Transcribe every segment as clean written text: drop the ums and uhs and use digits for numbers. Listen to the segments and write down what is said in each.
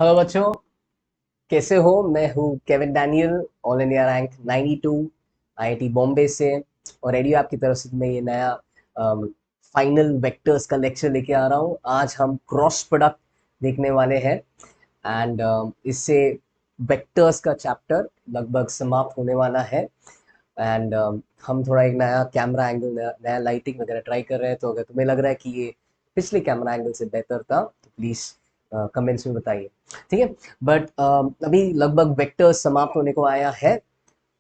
Hello बच्चों, कैसे हो? मैं हूँ Kevin Daniel, all India rank 92, IIT Bombay से। और रेडी हूँ आपकी तरफ से मैं ये नया फाइनल वेक्टर्स का लेक्चर लेके आ रहा हूँ। आज हम क्रॉस प्रोडक्ट देखने वाले हैं एंड इससे वेक्टर्स का चैप्टर लगभग समाप्त होने वाला है। एंड हम थोड़ा एक नया कैमरा एंगल, नया लाइटिंग वगैरह ट्राई कर रहे हैं। तो अगर तुम्हें लग रहा है कि ये पिछले कैमरा एंगल से बेहतर था तो प्लीज़ कमेंट्स में बताइए। ठीक है। बट अभी लगभग वेक्टर समाप्त होने को आया है।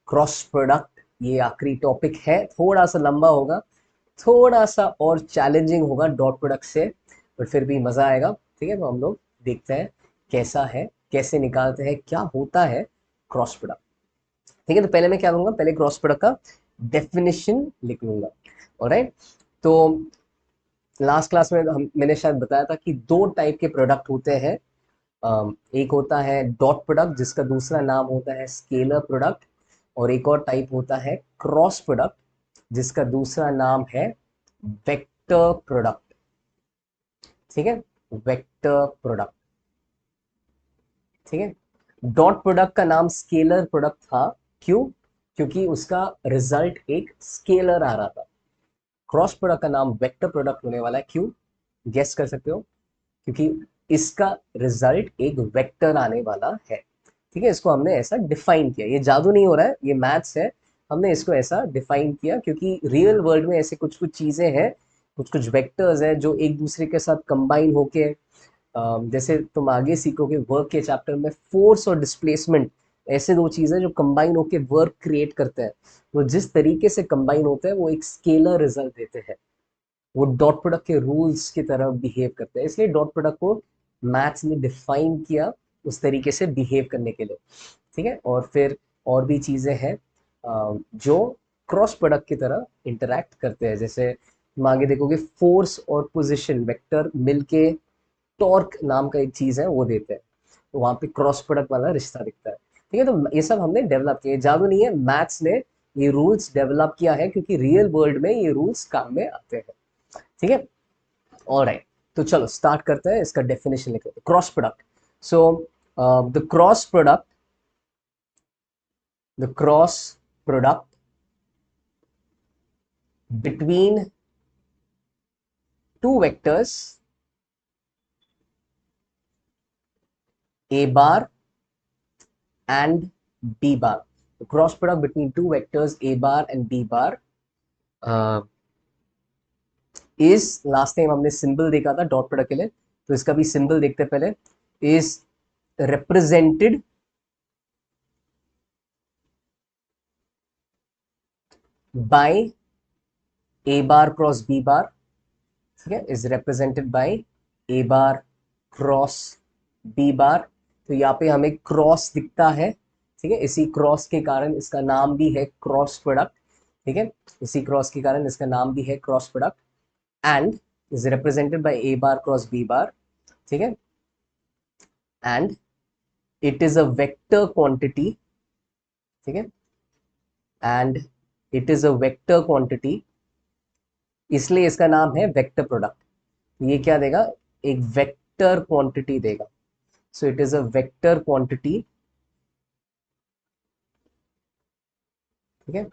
क्रॉस प्रोडक्ट ये आखिरी टॉपिक है, थोड़ा सा लंबा होगा, थोड़ा सा और चैलेंजिंग होगा डॉट प्रोडक्ट से, बट फिर भी मजा आएगा। ठीक है, तो हम लोग देखते हैं कैसा है, कैसे निकालते हैं, क्या होता है क्रॉस प्रोडक्ट। ठीक है, तो पहले मैं क्या करूंगा, पहले क्रॉस प्रोडक्ट का डेफिनेशन लिख लूंगा। ऑलराइट। तो लास्ट क्लास में मैंने शायद बताया था कि दो टाइप के प्रोडक्ट होते हैं। एक होता है डॉट प्रोडक्ट जिसका दूसरा नाम होता है स्केलर प्रोडक्ट, और एक और टाइप होता है क्रॉस प्रोडक्ट जिसका दूसरा नाम है वेक्टर प्रोडक्ट। ठीक है, वेक्टर प्रोडक्ट। ठीक है। डॉट प्रोडक्ट का नाम स्केलर प्रोडक्ट था। क्यों? क्योंकि उसका रिजल्ट एक स्केलर आ रहा था। क्रॉस प्रोडक्ट का नाम वेक्टर प्रोडक्ट होने वाला है। क्यों? गेस कर सकते हो? क्योंकि इसका रिजल्ट एक वेक्टर आने वाला है। ठीक है, इसको हमने ऐसा डिफाइन किया, ये जादू नहीं हो रहा है, ये मैथ्स है। हमने इसको ऐसा डिफाइन किया क्योंकि रियल वर्ल्ड में ऐसे कुछ कुछ चीजें हैं, कुछ कुछ वेक्टर्स हैं जो एक दूसरे के साथ कंबाइन होके, जैसे तुम आगे सीखोगे वर्क के चैप्टर में, फोर्स और डिस्प्लेसमेंट ऐसे दो चीजें जो कंबाइन होके वर्क क्रिएट करते हैं। वो जिस तरीके से कंबाइन होते हैं वो एक स्केलर रिजल्ट देते हैं। वो डॉट प्रोडक्ट के रूल्स की तरह बिहेव करते हैं, इसलिए डॉट प्रोडक्ट को मैथ्स ने डिफाइन किया उस तरीके से बिहेव करने के लिए। ठीक है, और फिर और भी चीजें हैं जो क्रॉस प्रोडक्ट की तरह इंटरैक्ट करते हैं। जैसे तुम आगे देखोगे फोर्स और पोजिशन वेक्टर मिलके टॉर्क नाम का एक चीज है वो देते हैं, तो वहां पे क्रॉस प्रोडक्ट वाला रिश्ता दिखता है। ठीक है, तो ये सब हमने डेवलप किया, जादू नहीं है, मैथ्स ने ये रूल्स डेवलप किया है क्योंकि रियल वर्ल्ड में ये रूल्स काम में आते हैं। ठीक है। ऑलराइट, तो चलो स्टार्ट करते हैं, इसका डेफिनेशन लिख लेते हैं। Cross product. So the cross product, the cross product between two vectors a bar and b bar. The cross product between two vectors a bar and b bar is, last time हमने symbol देखा था dot product के लिए, तो इसका भी symbol देखते हैं पहले। Is represented by a bar cross b bar। ठीक है, is represented by a bar cross b bar। तो यहाँ पे हमें क्रॉस दिखता है। ठीक है, इसी क्रॉस के कारण इसका नाम भी है क्रॉस प्रोडक्ट। ठीक है, इसी क्रॉस के कारण इसका नाम भी है cross product. And is represented by A bar cross B bar. ठीक है, and it is a vector quantity. ठीक है, and it is a vector quantity, इसलिए इसका नाम है वेक्टर प्रोडक्ट। ये क्या देगा? एक वेक्टर क्वांटिटी देगा। So it is a vector quantity. ठीक है,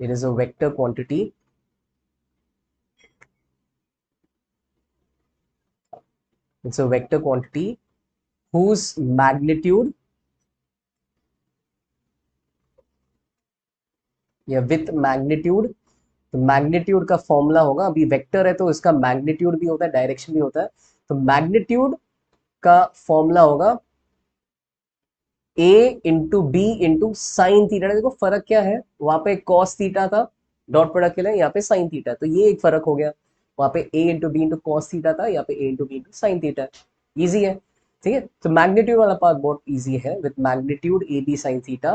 it is a vector quantity. It's a vector quantity whose magnitude या विथ मैग्नीट्यूड। तो मैग्नीट्यूड का फॉर्मूला होगा, अभी वेक्टर है तो इसका मैग्नीट्यूड भी होता है, डायरेक्शन भी होता है। तो मैग्नीट्यूड का फॉर्मूला होगा A into B into sine theta. देखो फर्क क्या है, वहां पे कॉस थीटा था डॉट प्रोडक्ट के लिए, यहाँ पे साइन थीटा, तो ये एक फर्क हो गया। वहां पे A into B into cos theta था, यहाँ पे A into B into sine theta. Easy है। ठीक है, तो मैग्नीट्यूड वाला पार्ट बहुत इजी है, with magnitude A B sine theta.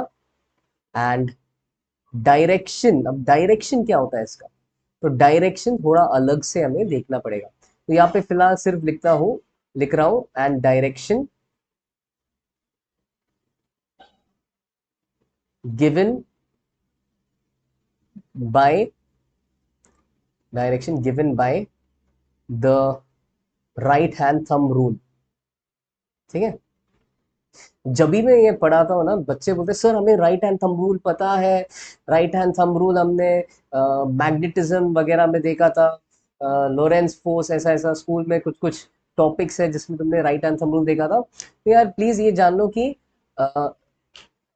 And direction, अब डायरेक्शन क्या होता है इसका, तो डायरेक्शन थोड़ा अलग से हमें देखना पड़ेगा। तो यहाँ पे फिलहाल सिर्फ लिख रहा हूं and direction given by, direction given by the right hand thumb rule. ठीक है, जब भी मैं ये पढ़ाता हूँ ना, बच्चे बोलते सर हमें राइट हैंड थंब रूल पता है, राइट हैंड थंब रूल हमने मैग्नेटिज्म वगैरह में देखा था, लोरेंस फोर्स, ऐसा ऐसा स्कूल में कुछ कुछ टॉपिक्स है जिसमें तुमने राइट हैंड थंब रूल देखा था। तो यार प्लीज ये जान लो कि अ,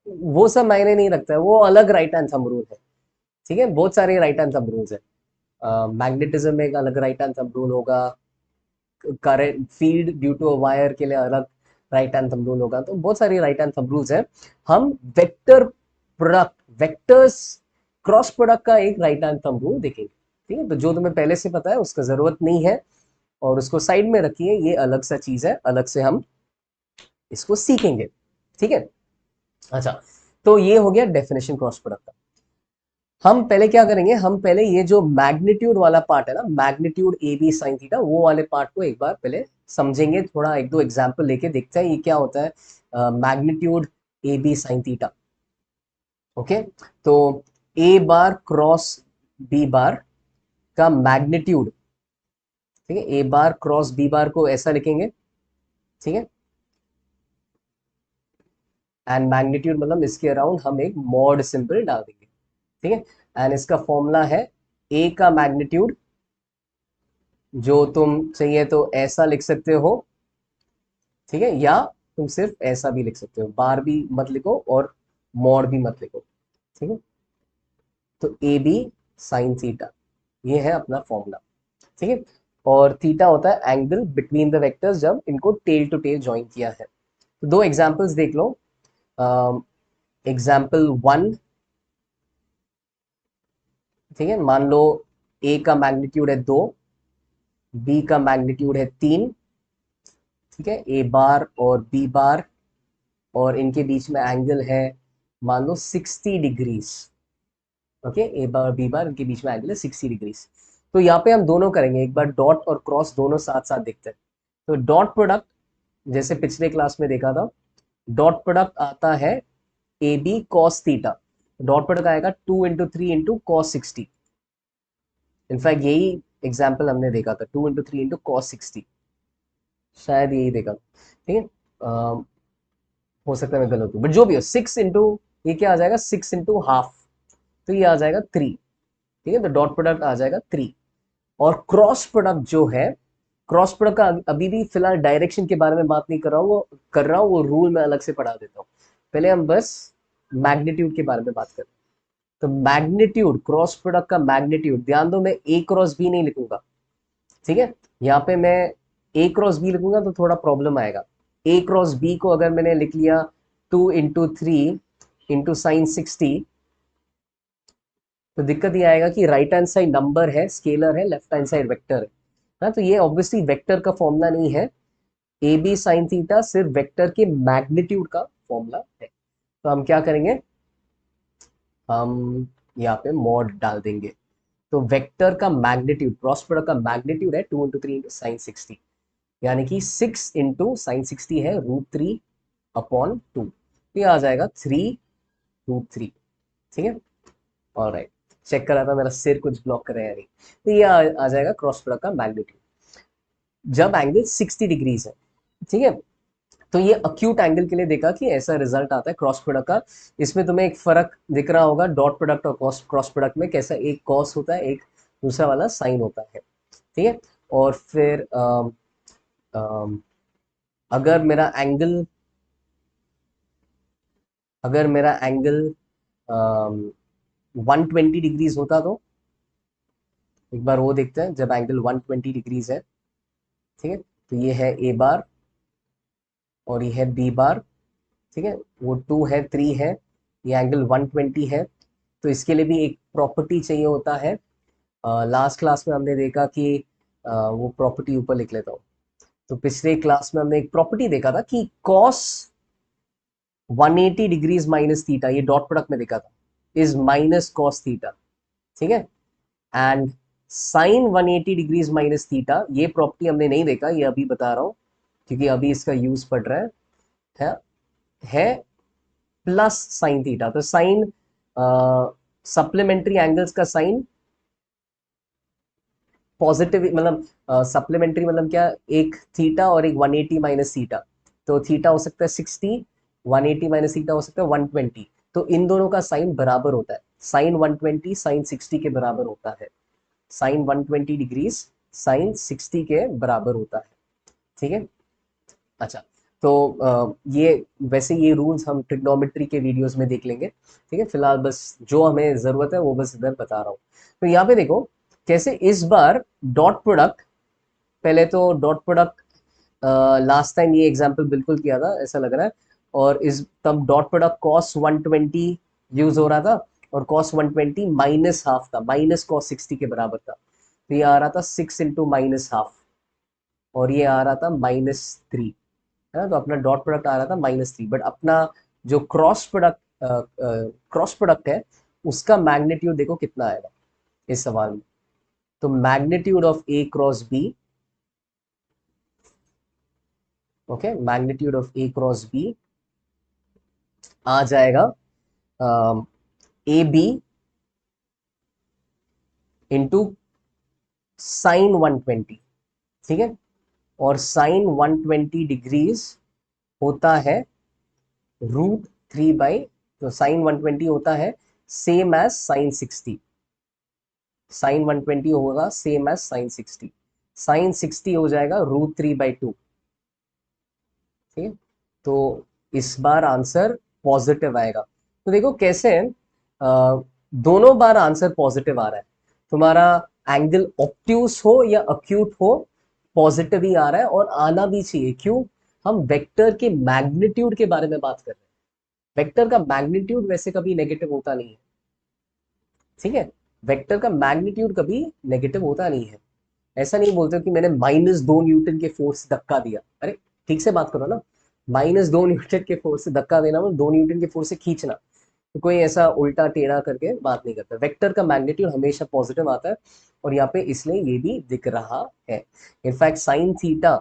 वो सब मायने नहीं रखता है, वो अलग राइट हैंड थंब रूल है। ठीक है, बहुत सारे राइट हैंड थंब रूल्स है। मैग्नेटिज्म में एक अलग राइट हैंड थंब रूल होगा, current field due to a wire के लिए अलग राइट हैंड थंब रूल होगा। तो बहुत सारी राइट हैंड थंब रूल्स है। हम vector product, vectors cross product का एक राइट हैंड थंब रूल देखेंगे। ठीक है, तो जो तुम्हें पहले से पता है उसका जरूरत नहीं है, और उसको साइड में रखिए, ये अलग सा चीज है, अलग से हम इसको सीखेंगे। ठीक है, अच्छा, तो ये हो गया डेफिनेशन क्रॉस प्रोडक्ट का। हम पहले क्या करेंगे, हम पहले ये जो मैग्नीट्यूड वाला पार्ट है ना, magnitude A B sine theta, वो वाले पार्ट को एक बार पहले समझेंगे, थोड़ा एक दो एग्जांपल लेके देखते हैं ये क्या होता है magnitude A B sine theta. Okay, तो ए बार क्रॉस बी बार का मैग्नीट्यूड, ठीक है, ए बार क्रॉस बी बार को ऐसा लिखेंगे। ठीक है, एंड मैग्नीट्यूड मतलब इसके अराउंड हम एक मॉड सिंबल डाल देंगे। ठीक है, एंड इसका फॉर्मूला है ए का मैग्नीट्यूड, जो तुम चाहिए तो ऐसा लिख सकते हो। ठीक है, या तुम सिर्फ ऐसा भी लिख सकते हो, बार भी मत लिखो और मॉड भी मत लिखो। ठीक है, तो ए बी साइन थीटा, ये है अपना फॉर्मूला। ठीक है, और थीटा होता है एंगल बिटवीन द वेक्टर्स जब इनको टेल टू टेल ज्वाइन किया है। तो दो एग्जांपल्स देख लो। एग्जाम्पल वन, ठीक है, मान लो ए का मैग्नीट्यूड है 2, बी का मैग्नीट्यूड है 3। ठीक है, ए बार और बी बार, और इनके बीच में एंगल है मान लो 60 डिग्रीज। ओके, ए बार और बी बार, इनके बीच में एंगल है 60 डिग्रीज। तो यहाँ पे हम दोनों करेंगे, एक बार डॉट और क्रॉस दोनों साथ साथ देखते हैं। तो डॉट प्रोडक्ट, जैसे पिछले क्लास में देखा था, डॉट प्रोडक्ट आता है A B cos theta. Dot product आएगा 2 × 3 × cos 60। इनफैक्ट यही एग्जाम्पल हमने देखा था, 2 × 3 × cos 60, शायद यही देखा। ठीक है, हो सकता है मैं गलत हूँ, बट जो भी हो, 6 ये क्या आ जाएगा, 6 × हाफ, तो ये आ जाएगा 3। ठीक है, तो डॉट प्रोडक्ट आ जाएगा 3। और क्रॉस प्रोडक्ट जो है, क्रॉस प्रोडक्ट का अभी भी फिलहाल डायरेक्शन के बारे में बात नहीं कर रहा हूँ, वो रूल में अलग से पढ़ा देता हूँ। पहले हम बस मैग्नीट्यूड के बारे में बात करें। तो मैग्नीट्यूड, क्रॉस प्रोडक्ट का मैग्नीट्यूड, ध्यान दो मैं ए क्रॉस बी नहीं लिखूंगा। ठीक है, यहाँ पे मैं ए क्रॉस बी लिखूंगा तो थोड़ा प्रॉब्लम आएगा। ए क्रॉस बी को अगर मैंने लिख लिया 2 × 3 × sin 60, तो दिक्कत ये आएगा कि राइट हैंड साइड नंबर है, स्केलर है, लेफ्ट हैंड साइड वेक्टर है। हाँ, तो ये ऑब्वियसली वेक्टर का फॉर्मूला नहीं है। ए बी साइन थीटा सिर्फ वेक्टर के मैग्नीट्यूड का फॉर्मूला है। तो हम क्या करेंगे, हम यहाँ पे मॉड डाल देंगे। तो वेक्टर का मैग्नीट्यूड, क्रॉस प्रोडक्ट का मैग्नीट्यूड है 2 × 3 × sin 60, यानी कि 6 × sin 60 है √3/2। ये आ जाएगा 3√3। ठीक है, ऑलराइट, चेक करा था मेरा सिर कुछ ब्लॉक कर रहा है या नहीं। तो ये आ जाएगा क्रॉस प्रोडक्ट का मैग्नीट्यूड जब एंगल 60 डिग्रीज है। ठीक है, तो ये अक्यूट एंगल के लिए देखा कि ऐसा रिजल्ट आता है क्रॉस प्रोडक्ट का। इसमें तुम्हें एक फर्क दिख रहा होगा डॉट प्रोडक्ट और क्रॉस प्रोडक्ट में, कैसा एक कॉस होता है, एक दूसरा वाला साइन होता है। ठीक है, और फिर अम, अगर मेरा एंगल, अगर मेरा एंगल 120 डिग्रीज होता, तो एक बार वो देखते हैं, जब एंगल 120 डिग्रीज है। ठीक है, तो ये है ए बार और ये है बी बार। ठीक है, वो 2 है, 3 है, ये एंगल 120 है। तो इसके लिए भी एक प्रॉपर्टी चाहिए होता है। लास्ट क्लास में हमने देखा कि वो प्रॉपर्टी ऊपर लिख लेता हूँ। तो पिछले क्लास में हमने एक प्रॉपर्टी देखा था कि कॉस 180 डिग्रीज माइनस थीटा, ये डॉट प्रोडक्ट में देखा था, इज माइनस कॉस थीटा। ठीक है, and sine 180 degrees minus theta, ये प्रॉपर्टी हमने नहीं देखा, ये अभी बता रहा हूँ क्योंकि अभी इसका यूज पड़ रहा है प्लस साइन थीटा। तो साइन, सप्लीमेंट्री एंगल्स का साइन पॉजिटिव, मतलब सप्लीमेंट्री मतलब क्या, एक थीटा और एक 180 माइनस थीटा। तो थीटा हो सकता है 60, 180 माइनस थीटा हो सकता है 120। तो इन दोनों का साइन बराबर होता है, साइन 120 साइन 60 के बराबर होता है, साइन 120 डिग्रीज साइन 60 के बराबर होता है। ठीक है। अच्छा, तो ये वैसे ये रूल्स हम ट्रिग्नोमेट्री के वीडियोस में देख लेंगे। ठीक है, फिलहाल बस जो हमें जरूरत है वो बस इधर बता रहा हूँ। तो यहाँ पे देखो कैसे इस बार डॉट प्रोडक्ट, पहले तो डॉट प्रोडक्ट लास्ट टाइम ये एग्जांपल बिल्कुल किया था ऐसा लग रहा है, और इस तब डॉट प्रोडक्ट कॉस 120 यूज हो रहा था, और कॉस 120 माइनस हाफ था, माइनस कॉस 60 के बराबर था। तो ये आ रहा था 6 इंटू माइनस हाफ, और ये आ रहा था -3, है ना। तो अपना डॉट प्रोडक्ट आ रहा था -3, बट अपना जो क्रॉस प्रोडक्ट है उसका मैग्नीट्यूड देखो कितना आएगा इस सवाल में। तो magnitude of A cross B, okay, magnitude of A cross B आ जाएगा ए बी इंटू साइन 120। ठीक है, और साइन 120 डिग्रीज होता है √3 बाई, तो साइन 120 होता है सेम एज साइन 60, साइन 120 होगा सेम एज साइन 60, साइन 60 हो जाएगा √3/2। ठीक है, तो इस बार आंसर पॉजिटिव आएगा। तो देखो कैसे दोनों बार आंसर पॉजिटिव आ रहा है, तुम्हारा एंगल ऑब्ट्यूस हो या अक्यूट हो पॉजिटिव ही आ रहा है, और आना भी चाहिए। क्यों? हम वेक्टर के मैग्नीट्यूड के बारे में बात कर रहे हैं, वेक्टर का मैग्नीट्यूड वैसे कभी नेगेटिव होता नहीं है। ठीक है, वेक्टर का मैग्नीट्यूड कभी नेगेटिव होता नहीं है। ऐसा नहीं बोलते कि मैंने -2 न्यूटन के फोर्स से धक्का दिया, अरे ठीक से बात करो ना, -2 न्यूटन के फोर्स से धक्का देना मतलब 2 न्यूटन के फोर्स से खींचना। तो कोई ऐसा उल्टा टेढ़ा करके बात नहीं करता, वेक्टर का मैग्नीट्यूड हमेशा पॉजिटिव आता है, और यहाँ पे इसलिए ये भी दिख रहा है। इनफैक्ट साइन थीटा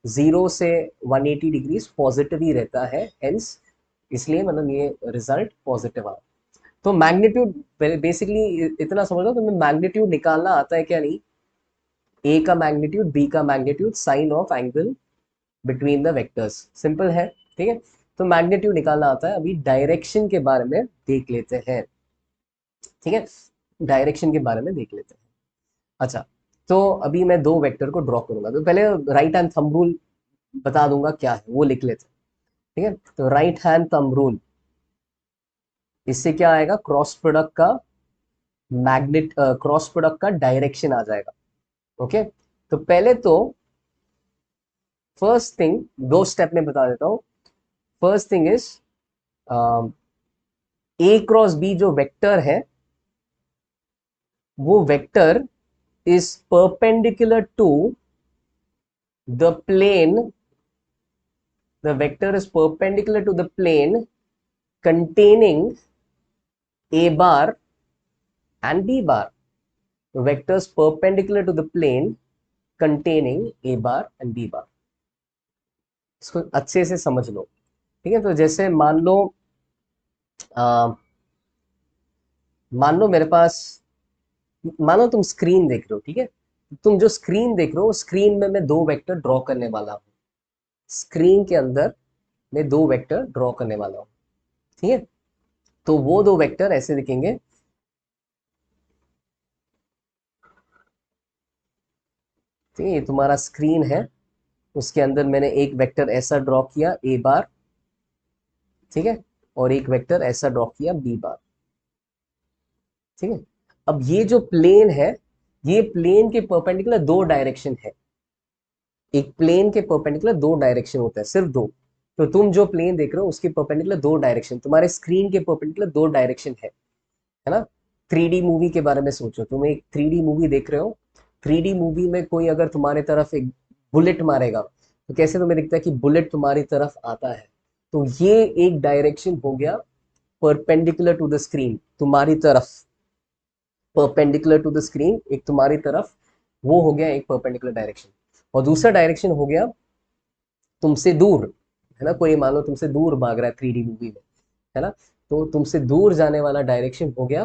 0 से 180 डिग्री पॉजिटिव ही रहता है, हेंस इसलिए मतलब ये रिजल्ट पॉजिटिव आ। तो मैग्नीट्यूड बेसिकली इतना समझ लो, तुम्हें मैग्नीट्यूड निकालना आता है क्या नहीं, ए का मैग्नीट्यूड, बी का magnitude, sine of angle between the vectors, simple है। ठीक है, तो मैग्नीट्यूड निकालना आता है। अभी डायरेक्शन के बारे में देख लेते हैं। ठीक है, डायरेक्शन के बारे में देख लेते हैं। अच्छा, तो अभी मैं दो वेक्टर को ड्रॉ करूंगा, तो पहले राइट हैंड थंब रूल बता दूंगा क्या है वो लिख लेते हैं। ठीक है, तो राइट हैंड थंब रूल, इससे क्या आएगा, क्रॉस प्रोडक्ट का क्रॉस प्रोडक्ट का डायरेक्शन आ जाएगा। ओके, तो पहले तो फर्स्ट थिंग, दो स्टेप में बता देता हूं। First thing is A cross B जो वेक्टर है, वो vector is perpendicular to the plane, the vector is perpendicular to the plane containing a bar and b bar. The vectors perpendicular to the plane containing a bar and b bar. इसको अच्छे से समझ लो। ठीक है, तो जैसे मान लो मेरे पास, मानो तुम स्क्रीन देख रहे हो। ठीक है, तुम जो स्क्रीन देख रहे हो, स्क्रीन में मैं दो वेक्टर ड्रॉ करने वाला हूँ, स्क्रीन के अंदर मैं दो वेक्टर ड्रॉ करने वाला हूँ। ठीक है, तो वो दो वेक्टर ऐसे दिखेंगे। ठीक है, ये तुम्हारा स्क्रीन है, उसके अंदर मैंने एक वेक्टर ऐसा ड्रॉ किया ए बार, ठीक है, और एक वेक्टर ऐसा ड्रॉ किया बी बार। ठीक है, अब ये जो प्लेन है, ये प्लेन के परपेंडिकुलर दो डायरेक्शन है, एक प्लेन के परपेंडिकुलर दो डायरेक्शन होता है, सिर्फ दो। तो तुम जो प्लेन देख रहे हो उसके परपेंडिकुलर दो डायरेक्शन, तुम्हारे स्क्रीन के परपेंडिकुलर दो डायरेक्शन है ना। 3D मूवी के बारे में सोचो, तुम एक 3D मूवी देख रहे हो, 3D मूवी में कोई अगर तुम्हारे तरफ एक बुलेट मारेगा, तो कैसे तुम्हें दिखता है कि बुलेट तुम्हारी तरफ आता है। तो ये एक डायरेक्शन हो गया परपेंडिकुलर टू द स्क्रीन, तुम्हारी तरफ, परपेंडिकुलर टू द स्क्रीन एक तुम्हारी तरफ, वो हो गया एक परपेंडिकुलर डायरेक्शन। और दूसरा डायरेक्शन हो गया तुमसे दूर, है ना, कोई मान लो तुमसे दूर भाग रहा है 3D मूवी में, है ना, तो तुमसे दूर जाने वाला डायरेक्शन हो गया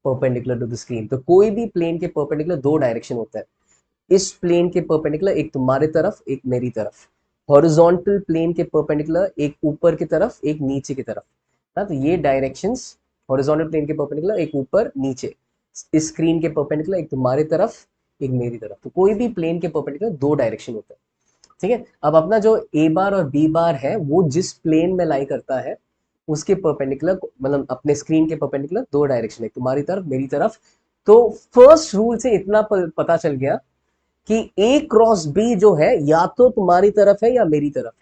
परपेंडिकुलर टू द स्क्रीन। तो कोई भी प्लेन के परपेंडिकुलर दो डायरेक्शन होता है, इस प्लेन के परपेंडिकुलर एक तुम्हारे तरफ एक मेरी तरफ। हॉरिजॉन्टल प्लेन के परपेंडिकुलर, एक ऊपर की तरफ एक नीचे की तरफ ना, तो ये डायरेक्शंस हॉरिजॉन्टल प्लेन के परपेंडिकुलर, एक ऊपर नीचे, इस स्क्रीन के परपेंडिकुलर, एक तुम्हारी तरफ एक मेरी तरफ, तो कोई भी प्लेन के परपेंडिकुलर दो डायरेक्शन होता है। ठीक है, अब अपना जो ए बार और बी बार है वो जिस प्लेन में लाई करता है उसके परपेंडिकुलर, मतलब अपने स्क्रीन के परपेंडिकुलर दो डायरेक्शन है, तुम्हारी तरफ मेरी तरफ। तो फर्स्ट रूल से इतना पता चल गया कि ए क्रॉस बी जो है या तो तुम्हारी तरफ है या मेरी तरफ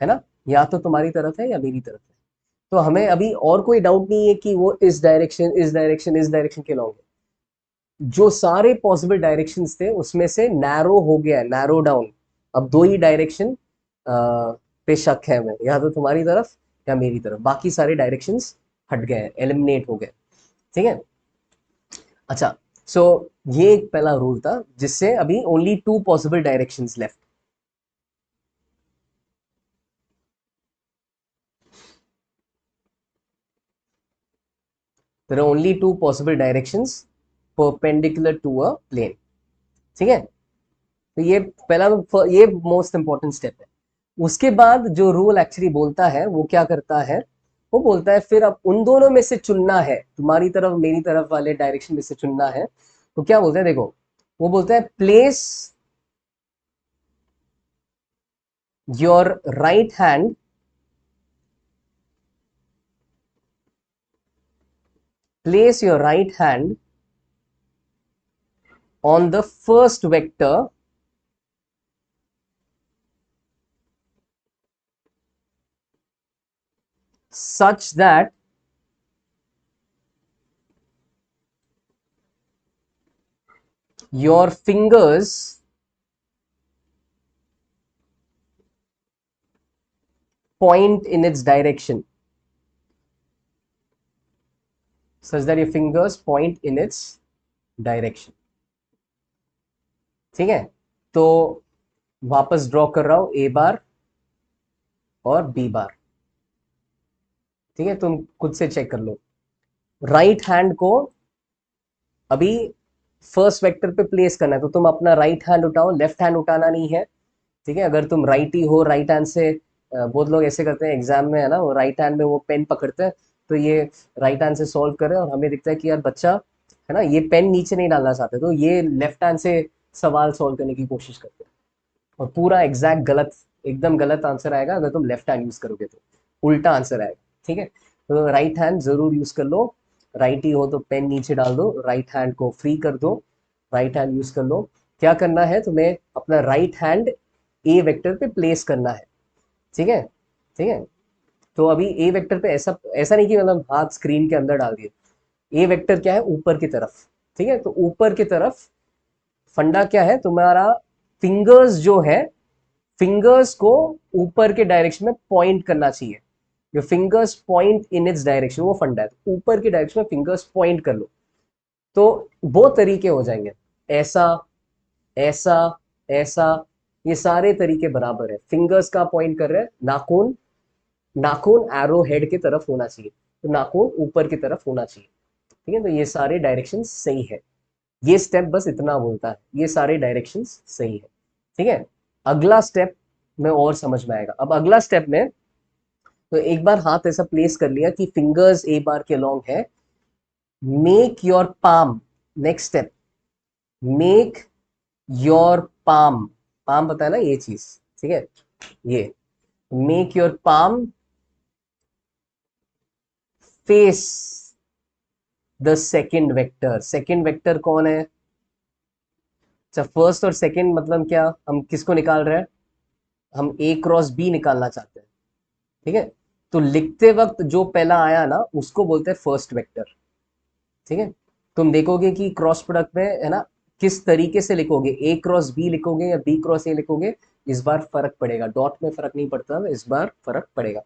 है ना, या तो तुम्हारी तरफ है या मेरी तरफ है। तो हमें अभी और कोई डाउट नहीं है कि वो इस डायरेक्शन इस डायरेक्शन इस डायरेक्शन के लॉन्ग है। जो सारे पॉसिबल डायरेक्शंस थे उसमें से नैरो हो गया, नैरो डाउन। अब दो ही डायरेक्शन पे शक है हमें, या तो तुम्हारी तरफ या मेरी तरफ, बाकी सारे डायरेक्शंस हट गए, एलिमिनेट हो गए। ठीक है, अच्छा, सो ये एक पहला रूल था जिससे अभी only two possible directions left. There are only two possible directions perpendicular to a plane. ठीक है, तो ये पहला, ये मोस्ट इंपॉर्टेंट स्टेप है। उसके बाद जो रूल एक्चुअली बोलता है वो क्या करता है, वो बोलता है फिर अब उन दोनों में से चुनना है, तुम्हारी तरफ मेरी तरफ वाले डायरेक्शन में से चुनना है। तो क्या बोलता है, देखो, वो बोलता है place your right hand place your right hand on the first vector such that your fingers point in its direction, such that your fingers point in its direction। ठीक है, तो वापस ड्रॉ कर रहा हूं ए बार और बी बार। ठीक है, तुम खुद से चेक कर लो। राइट हैंड को अभी फर्स्ट वेक्टर पे प्लेस करना है, तो तुम अपना राइट हैंड उठाओ, लेफ्ट हैंड उठाना नहीं है। ठीक है, अगर तुम राइटी हो, राइट हैंड से बहुत लोग ऐसे करते हैं एग्जाम में, है ना, वो राइट हैंड में वो पेन पकड़ते हैं, तो ये राइट हैंड से सॉल्व करे और हमें दिखता है कि यार बच्चा, है ना, ये पेन नीचे नहीं डालना चाहते, तो ये लेफ्ट हैंड से सवाल सॉल्व करने की कोशिश करते हैं और पूरा एग्जैक्ट गलत, एकदम गलत आंसर आएगा अगर तुम लेफ्ट हैंड यूज करोगे तो उल्टा आंसर आएगा। ठीक है, तो राइट हैंड जरूर यूज कर लो, राइटी हो तो पेन नीचे डाल दो, राइट हैंड को फ्री कर दो, राइट हैंड यूज कर लो। क्या करना है तुम्हें, अपना राइट हैंड ए वेक्टर पे प्लेस करना है। ठीक है, ठीक है, तो अभी ए वेक्टर पे ऐसा ऐसा नहीं कि मतलब हाथ स्क्रीन के अंदर डाल दिए। ए वेक्टर क्या है, ऊपर की तरफ। ठीक है, तो ऊपर की तरफ फंडा क्या है तुम्हारा, फिंगर्स जो है, फिंगर्स को ऊपर के डायरेक्शन में पॉइंट करना चाहिए। जो fingers point in its direction, वो फंडा है, तो ऊपर की डायरेक्शन में फिंगर्स पॉइंट कर लो। तो वो तरीके हो जाएंगे, ऐसा, ऐसा, ऐसा, ये सारे तरीके बराबर है। फिंगर्स का पॉइंट कर रहे हैं, नाखून, नाखून एरो हेड की तरफ होना चाहिए, तो नाखून ऊपर की तरफ होना चाहिए। ठीक है, तो ये सारे डायरेक्शन सही है। ये स्टेप बस इतना बोलता है, ये सारे डायरेक्शन सही है। ठीक है, अगला स्टेप में और समझ में आएगा। अब अगला स्टेप में, तो एक बार हाथ ऐसा प्लेस कर लिया कि फिंगर्स ए बार के लॉन्ग है, make your palm, next step, make your palm, palm पता है ना ये चीज, ठीक है, ये make your palm face the second vector. Second vector कौन है, अच्छा, फर्स्ट और सेकेंड मतलब क्या, हम किसको निकाल रहे हैं, हम ए क्रॉस बी निकालना चाहते हैं। ठीक है, तो लिखते वक्त जो पहला आया ना उसको बोलते हैं फर्स्ट वेक्टर। ठीक है, तुम देखोगे कि क्रॉस प्रोडक्ट में, है ना, किस तरीके से लिखोगे, ए क्रॉस बी लिखोगे या बी क्रॉस ए लिखोगे, इस बार फर्क पड़ेगा, डॉट में फर्क नहीं पड़ता, इस बार फर्क पड़ेगा।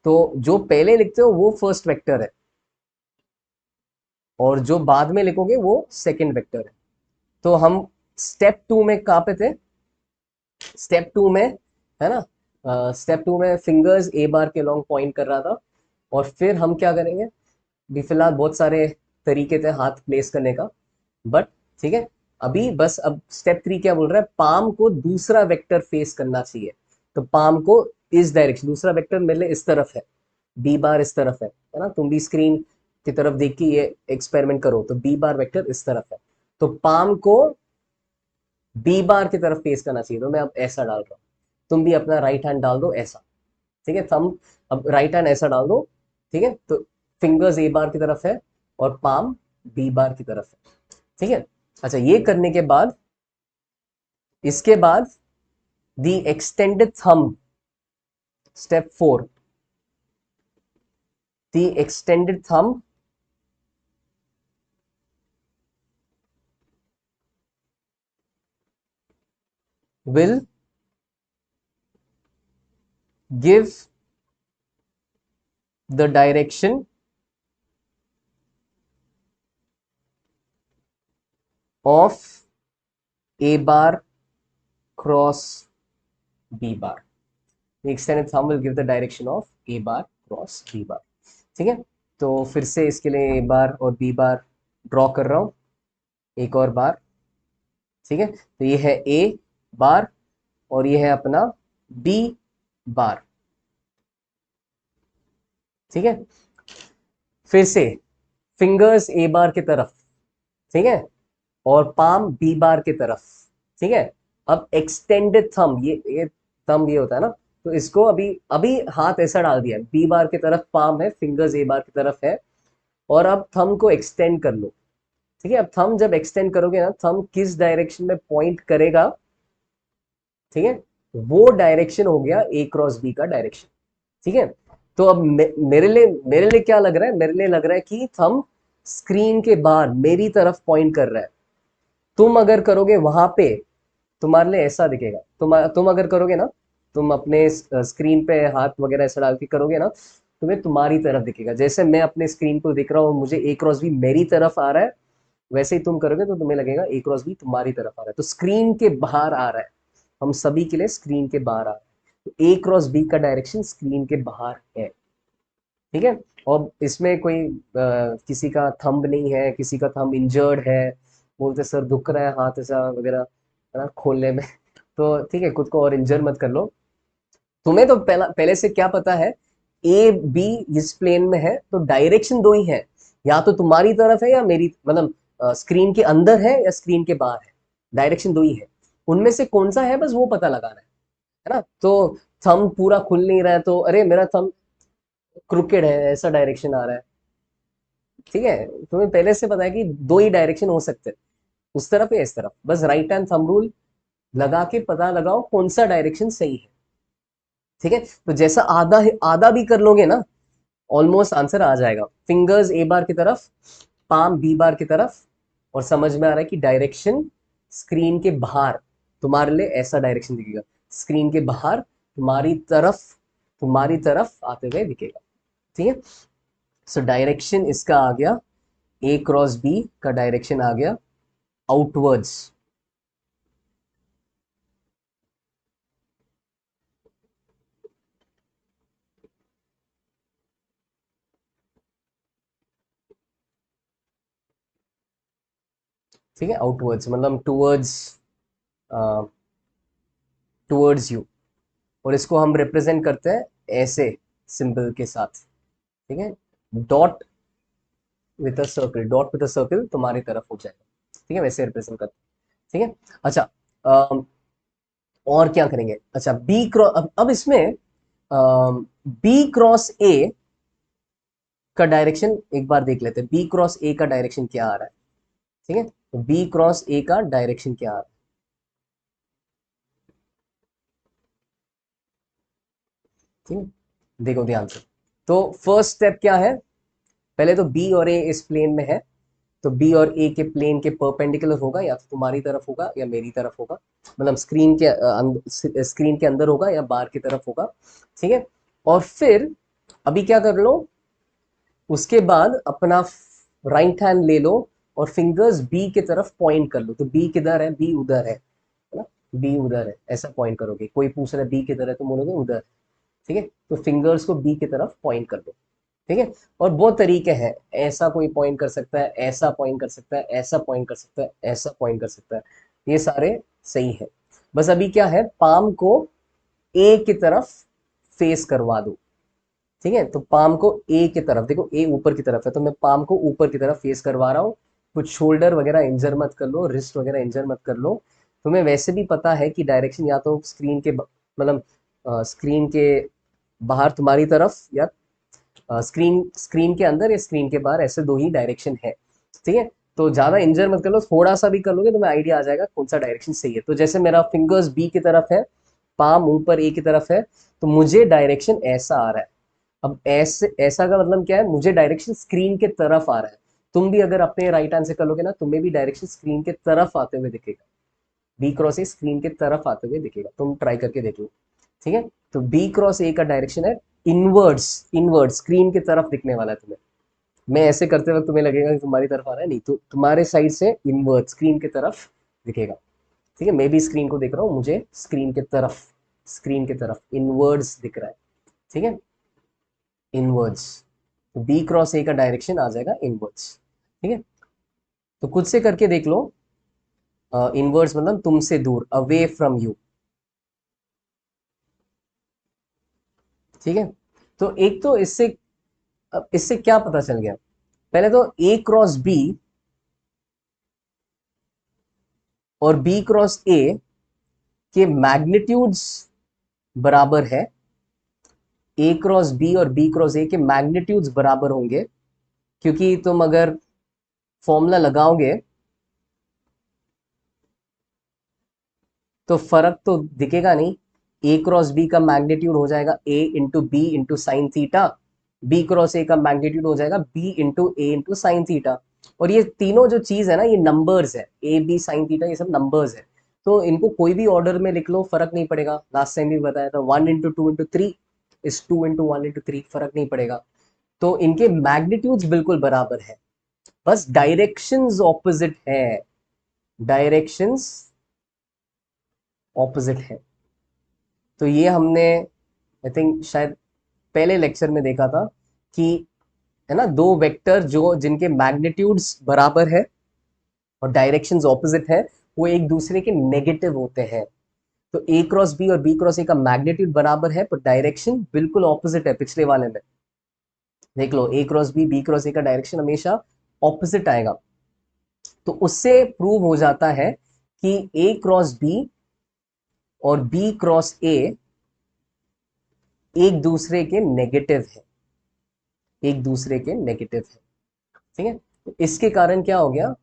तो जो पहले लिखते हो वो फर्स्ट वेक्टर है और जो बाद में लिखोगे वो सेकंड वेक्टर है। तो हम स्टेप टू में कहाँ पे थे, स्टेप टू में, है ना, स्टेप टू में फिंगर्स ए बार के लॉन्ग पॉइंट कर रहा था, और फिर हम क्या करेंगे, भी फिलहाल बहुत सारे तरीके थे हाथ प्लेस करने का, बट ठीक है, अभी बस अब स्टेप थ्री क्या बोल रहा है, पाम को दूसरा वेक्टर फेस करना चाहिए। तो पाम को इस डायरेक्शन, दूसरा वेक्टर मेरे लिए इस तरफ है, बी बार इस तरफ है ना, तुम भी स्क्रीन की तरफ देख के ये एक्सपेरिमेंट करो, तो बी बार वेक्टर इस तरफ है, तो पाम को बी बार की तरफ फेस करना चाहिए, तो मैं अब ऐसा डाल रहा हूँ, तुम भी अपना राइट हैंड डाल दो ऐसा, ठीक है, थंब अब राइट हैंड ऐसा डाल दो, ठीक है, तो फिंगर्स ए बार की तरफ है और पाम बी बार की तरफ है, ठीक है। अच्छा, ये करने के बाद, इसके बाद the extended thumb, step 4, the extended thumb will give the direction of A bar cross B bar. The extended thumb will give the direction of A bar cross B bar. ठीक है, तो फिर से इसके लिए A बार और B बार draw कर रहा हूं एक और बार, ठीक है, तो ये है A बार और ये है अपना B बार, ठीक है। फिर से फिंगर्स ए बार की तरफ, ठीक है, और पाम बी बार की तरफ, ठीक है। अब एक्सटेंडेड थंब, ये थंब ये होता है ना, तो इसको अभी अभी हाथ ऐसा डाल दिया, बी बार की तरफ पाम है, फिंगर्स ए बार की तरफ है, और अब थंब को एक्सटेंड कर लो, ठीक है। अब थंब जब एक्सटेंड करोगे ना, थंब किस डायरेक्शन में पॉइंट करेगा, ठीक है, वो डायरेक्शन हो गया ए क्रॉस बी का डायरेक्शन, ठीक है। तो अब मेरे लिए क्या लग रहा है, मेरे लिए लग रहा है कि थंब स्क्रीन के बाहर मेरी तरफ पॉइंट कर रहा है, तुम अगर करोगे वहां पे तुम्हारे लिए ऐसा दिखेगा, तुम अगर करोगे ना, तुम अपने स्क्रीन पे हाथ वगैरह ऐसा डाल के करोगे ना, तुम्हें तुम्हारी तरफ दिखेगा, जैसे मैं अपने स्क्रीन को देख रहा हूँ मुझे ए क्रॉस बी मेरी तरफ आ रहा है, वैसे ही तुम करोगे तो तुम्हें लगेगा ए क्रॉस बी तुम्हारी तरफ आ रहा है, तो स्क्रीन के बाहर आ रहा है, हम सभी के लिए स्क्रीन के बाहर आ रहा है, तो ए क्रॉस बी का डायरेक्शन स्क्रीन के बाहर है, ठीक है। और इसमें कोई किसी का थंब नहीं है, किसी का थंब इंजर्ड है, बोलते सर दुख रहा है हाथ ऐसा वगैरह है ना खोलने में, तो ठीक है, खुद को और इंजर मत कर लो। तुम्हें तो पहले से क्या पता है, ए बी इस प्लेन में है तो डायरेक्शन दो ही है, या तो तुम्हारी तरफ है या मेरी, मतलब स्क्रीन के अंदर है या स्क्रीन के बाहर है, डायरेक्शन दो ही है, उनमें से कौन सा है बस वो पता लगाना है ना। तो थंब पूरा खुल नहीं रहा है तो अरे मेरा थंब क्रुकेड है, ऐसा डायरेक्शन आ रहा है, ठीक है, तुम्हें पहले से पता है कि दो ही डायरेक्शन हो सकते हैं, उस तरफ या इस तरफ, बस राइट हैंड थंब रूल लगा के पता लगाओ कौन सा डायरेक्शन सही है, ठीक है। तो जैसा आधा आधा भी कर लोगे ना, ऑलमोस्ट आंसर आ जाएगा, फिंगर्स ए बार की तरफ, पाम बी बार की तरफ, और समझ में आ रहा है कि डायरेक्शन स्क्रीन के बाहर तुम्हारे लिए ऐसा डायरेक्शन दिखेगा, स्क्रीन के बाहर तुम्हारी तरफ आते हुए दिखेगा, ठीक है। सो डायरेक्शन इसका आ गया, ए क्रॉस बी का डायरेक्शन आ गया आउटवर्ड्स, ठीक है, आउटवर्ड्स मतलब टूवर्ड्स यू, और इसको हम रिप्रेजेंट करते हैं ऐसे सिंबल के साथ, ठीक है, dot with a circle, dot with a circle तुम्हारी तरफ हो जाएगा, ठीक है, वैसे रिप्रेजेंट करते हैं, ठीक है। अच्छा, और क्या करेंगे, अच्छा बी क्रॉस, अब इसमें बी क्रॉस ए का डायरेक्शन एक बार देख लेते हैं, बी क्रॉस ए का डायरेक्शन क्या आ रहा है, ठीक है, तो बी क्रॉस ए का डायरेक्शन क्या आ रहा है, ठीक है, देखो ध्यान से, तो फर्स्ट स्टेप क्या है, पहले तो बी और ए इस प्लेन में है, तो बी और ए के प्लेन के परपेंडिकुलर होगा, या तो तुम्हारी तरफ होगा या मेरी तरफ होगा, मतलब स्क्रीन के अंदर होगा या बाहर की तरफ होगा, ठीक है। और फिर अभी क्या कर लो, उसके बाद अपना राइट हैंड ले लो और फिंगर्स बी की तरफ पॉइंट कर लो, तो बी किधर है, बी उधर है ना, बी उधर है, ऐसा पॉइंट करोगे, कोई पूछ रहा है बी किधर है तो बोलोगे उधर, ठीक है, तो फिंगर्स को बी की तरफ पॉइंट कर लो, ठीक है। और बहुत तरीके हैं, ऐसा कोई पॉइंट कर सकता है, ऐसा पॉइंट कर सकता है, ऐसा पॉइंट कर सकता है, ऐसा पॉइंट कर सकता है, ये सारे सही है, बस अभी क्या है, पाम को ए की तरफ फेस करवा दूं, ठीक है। तो पाम को ए की तरफ, देखो ए ऊपर की तरफ है तो मैं पाम को ऊपर की तरफ फेस करवा रहा हूँ। कुछ शोल्डर वगैरह इंजर मत कर लो, रिस्ट वगैरह इंजर मत कर लो। तुम्हें वैसे भी पता है कि डायरेक्शन या तो स्क्रीन के मतलब स्क्रीन के बाहर तुम्हारी तरफ, या स्क्रीन स्क्रीन के अंदर या स्क्रीन के बाहर, ऐसे दो ही डायरेक्शन है, ठीक है। तो ज्यादा इंजर मत कर लो, थोड़ा सा भी कर लोगे तो मैं आइडिया आ जाएगा कौन सा डायरेक्शन सही है। तो जैसे मेरा फिंगर्स बी की तरफ है, पाम ऊपर ए की तरफ है, तो मुझे डायरेक्शन ऐसा आ रहा है। अब ऐसे ऐसा का मतलब क्या है, मुझे डायरेक्शन स्क्रीन के तरफ आ रहा है। तुम भी अगर अपने राइट हैंड से कर लोगे ना, तुम्हें भी डायरेक्शन स्क्रीन के तरफ आते हुए दिखेगा। बी क्रॉस ए स्क्रीन के तरफ आते हुए दिखेगा, तुम ट्राई करके देख लो, ठीक है। तो बी क्रॉस ए का डायरेक्शन है इनवर्ड्स, इनवर्ड स्क्रीन की तरफ दिखने वाला है तुम्हें। मैं ऐसे करते वक्त तुम्हें लगेगा कि तुम्हारी तरफ आ रहा है, नहीं, तो तुम्हारे साइड से इनवर्ड स्क्रीन की तरफ दिखेगा, ठीक है। मैं भी स्क्रीन को देख रहा हूँ, मुझे स्क्रीन की तरफ, स्क्रीन की तरफ इनवर्ड्स दिख रहा है, ठीक है, इनवर्ड्स। तो बी क्रॉस ए का डायरेक्शन आ जाएगा इनवर्ड्स, ठीक है। तो खुद से करके देख लो, इनवर्ड्स मतलब तुमसे दूर, अवे फ्रॉम यू, ठीक है। तो एक तो इससे, अब इससे क्या पता चल गया, पहले तो ए क्रॉस बी और बी क्रॉस ए के मैग्नीट्यूड्स बराबर है। ए क्रॉस बी और बी क्रॉस ए के मैग्नीट्यूड्स बराबर होंगे, क्योंकि तुम अगर फॉर्मूला लगाओगे तो फर्क तो दिखेगा नहीं। ए क्रॉस बी का मैग्नीट्यूड हो जाएगा A into B into sine theta, B cross A का मैग्नीट्यूड हो जाएगा B into A into sine theta. और ये तीनों जो चीज है ना, ये नंबर्स है, ए बी साइन थीटा ये सब नंबर्स है। तो इनको कोई भी ऑर्डर में लिख लो, फर्क नहीं पड़ेगा। लास्ट टाइम भी बताया था, 1 into 2 into 3 is 2 into 1 into 3, फर्क नहीं पड़ेगा। तो इनके मैग्नीट्यूड्स बिल्कुल बराबर है, बस डायरेक्शंस ऑपोजिट है, डायरेक्शंस ऑपोजिट है। तो ये हमने आई थिंक शायद पहले लेक्चर में देखा था कि, है ना, दो वेक्टर जो जिनके मैग्नीट्यूड्स बराबर है और डायरेक्शंस ऑपोजिट है, वो एक दूसरे के नेगेटिव होते हैं। तो ए क्रॉस बी और बी क्रॉस ए का मैग्नीट्यूड बराबर है पर डायरेक्शन बिल्कुल ऑपोजिट है। पिछले वाले में देख लो, A cross B B cross A का डायरेक्शन हमेशा ऑपोजिट आएगा। तो उससे प्रूव हो जाता है कि ए क्रॉस बी और बी क्रॉस ए एक दूसरे के नेगेटिव है, एक दूसरे के नेगेटिव है, ठीक है। तो इसके कारण क्या हो गया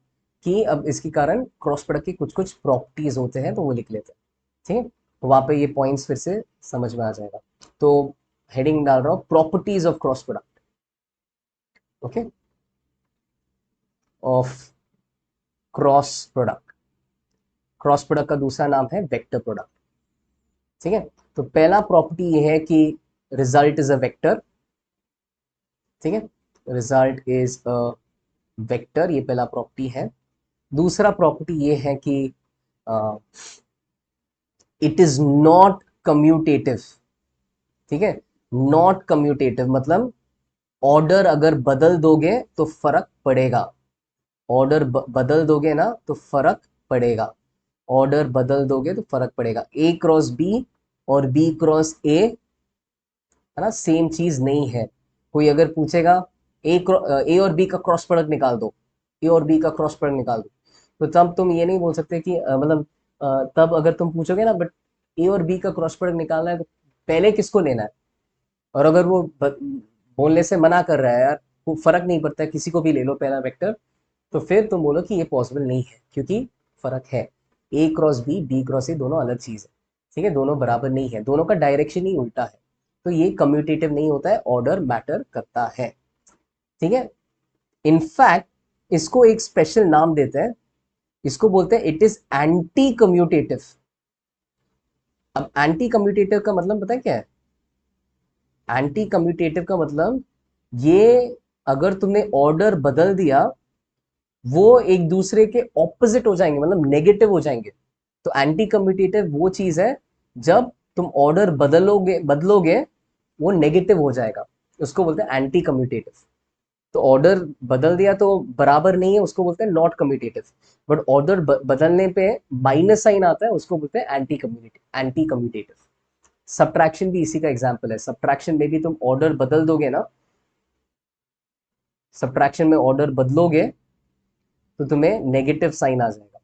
कि अब इसके कारण क्रॉस प्रोडक्ट की कुछ कुछ प्रॉपर्टीज होते हैं, तो वो लिख लेते हैं, ठीक है। तो वहां पे ये पॉइंट्स फिर से समझ में आ जाएगा। तो हेडिंग डाल रहा हूं, properties of cross product, okay, of cross product. Cross product का दूसरा नाम है वेक्टर प्रोडक्ट, ठीक है। तो पहला प्रॉपर्टी ये है कि रिजल्ट इज अ वेक्टर, ठीक है, रिजल्ट इज अ वेक्टर, ये पहला प्रॉपर्टी है। दूसरा प्रॉपर्टी ये है कि इट इज नॉट कम्यूटेटिव, ठीक है। नॉट कम्यूटेटिव मतलब ऑर्डर अगर बदल दोगे तो फर्क पड़ेगा, ऑर्डर बदल दोगे ना तो फर्क पड़ेगा, ऑर्डर बदल दोगे तो फर्क पड़ेगा। ए क्रॉस बी और बी क्रॉस ए, है ना, सेम चीज नहीं है। कोई अगर पूछेगा ए और बी का क्रॉस प्रोडक्ट निकाल दो, ए और बी का क्रॉस प्रोडक्ट निकाल दो, तो तब तुम ये नहीं बोल सकते कि मतलब तब अगर तुम पूछोगे ना, बट ए और बी का क्रॉस प्रोडक्ट निकालना है तो पहले किसको लेना है। और अगर वो बोलने से मना कर रहा है, यार वो फर्क नहीं पड़ता है, किसी को भी ले लो पहला वेक्टर, तो फिर तुम बोलो कि ये पॉसिबल नहीं है, क्योंकि फर्क है। A cross B B cross A दोनों अलग चीज है, ठीक है, दोनों बराबर नहीं है, दोनों का डायरेक्शन ही उल्टा है। तो ये कम्यूटेटिव नहीं होता है, ऑर्डर मैटर करता है, ठीक है। इनफैक्ट इसको एक स्पेशल नाम देते हैं, इसको बोलते हैं इट इज एंटी कम्यूटेटिव। अब एंटी कम्यूटेटिव का मतलब पता है क्या है? एंटी कम्यूटेटिव का मतलब ये, अगर तुमने ऑर्डर बदल दिया, वो एक दूसरे के ऑपोजिट हो जाएंगे, मतलब नेगेटिव हो जाएंगे। तो एंटी कम्यूटेटिव वो चीज है जब तुम ऑर्डर बदलोगे बदलोगे वो नेगेटिव हो जाएगा, उसको बोलते हैं एंटी कम्यूटेटिव। तो ऑर्डर बदल दिया तो बराबर नहीं है, उसको बोलते हैं नॉट कम्यूटेटिव। बट ऑर्डर बदलने पे माइनस साइन आता है, उसको बोलते हैं anti commutative, anti commutative, subtraction भी इसी का एग्जाम्पल है। सब्ट्रैक्शन में भी तुम ऑर्डर बदल दोगे ना, सब्ट्रैक्शन में ऑर्डर बदलोगे तो तुम्हें नेगेटिव साइन आ जाएगा।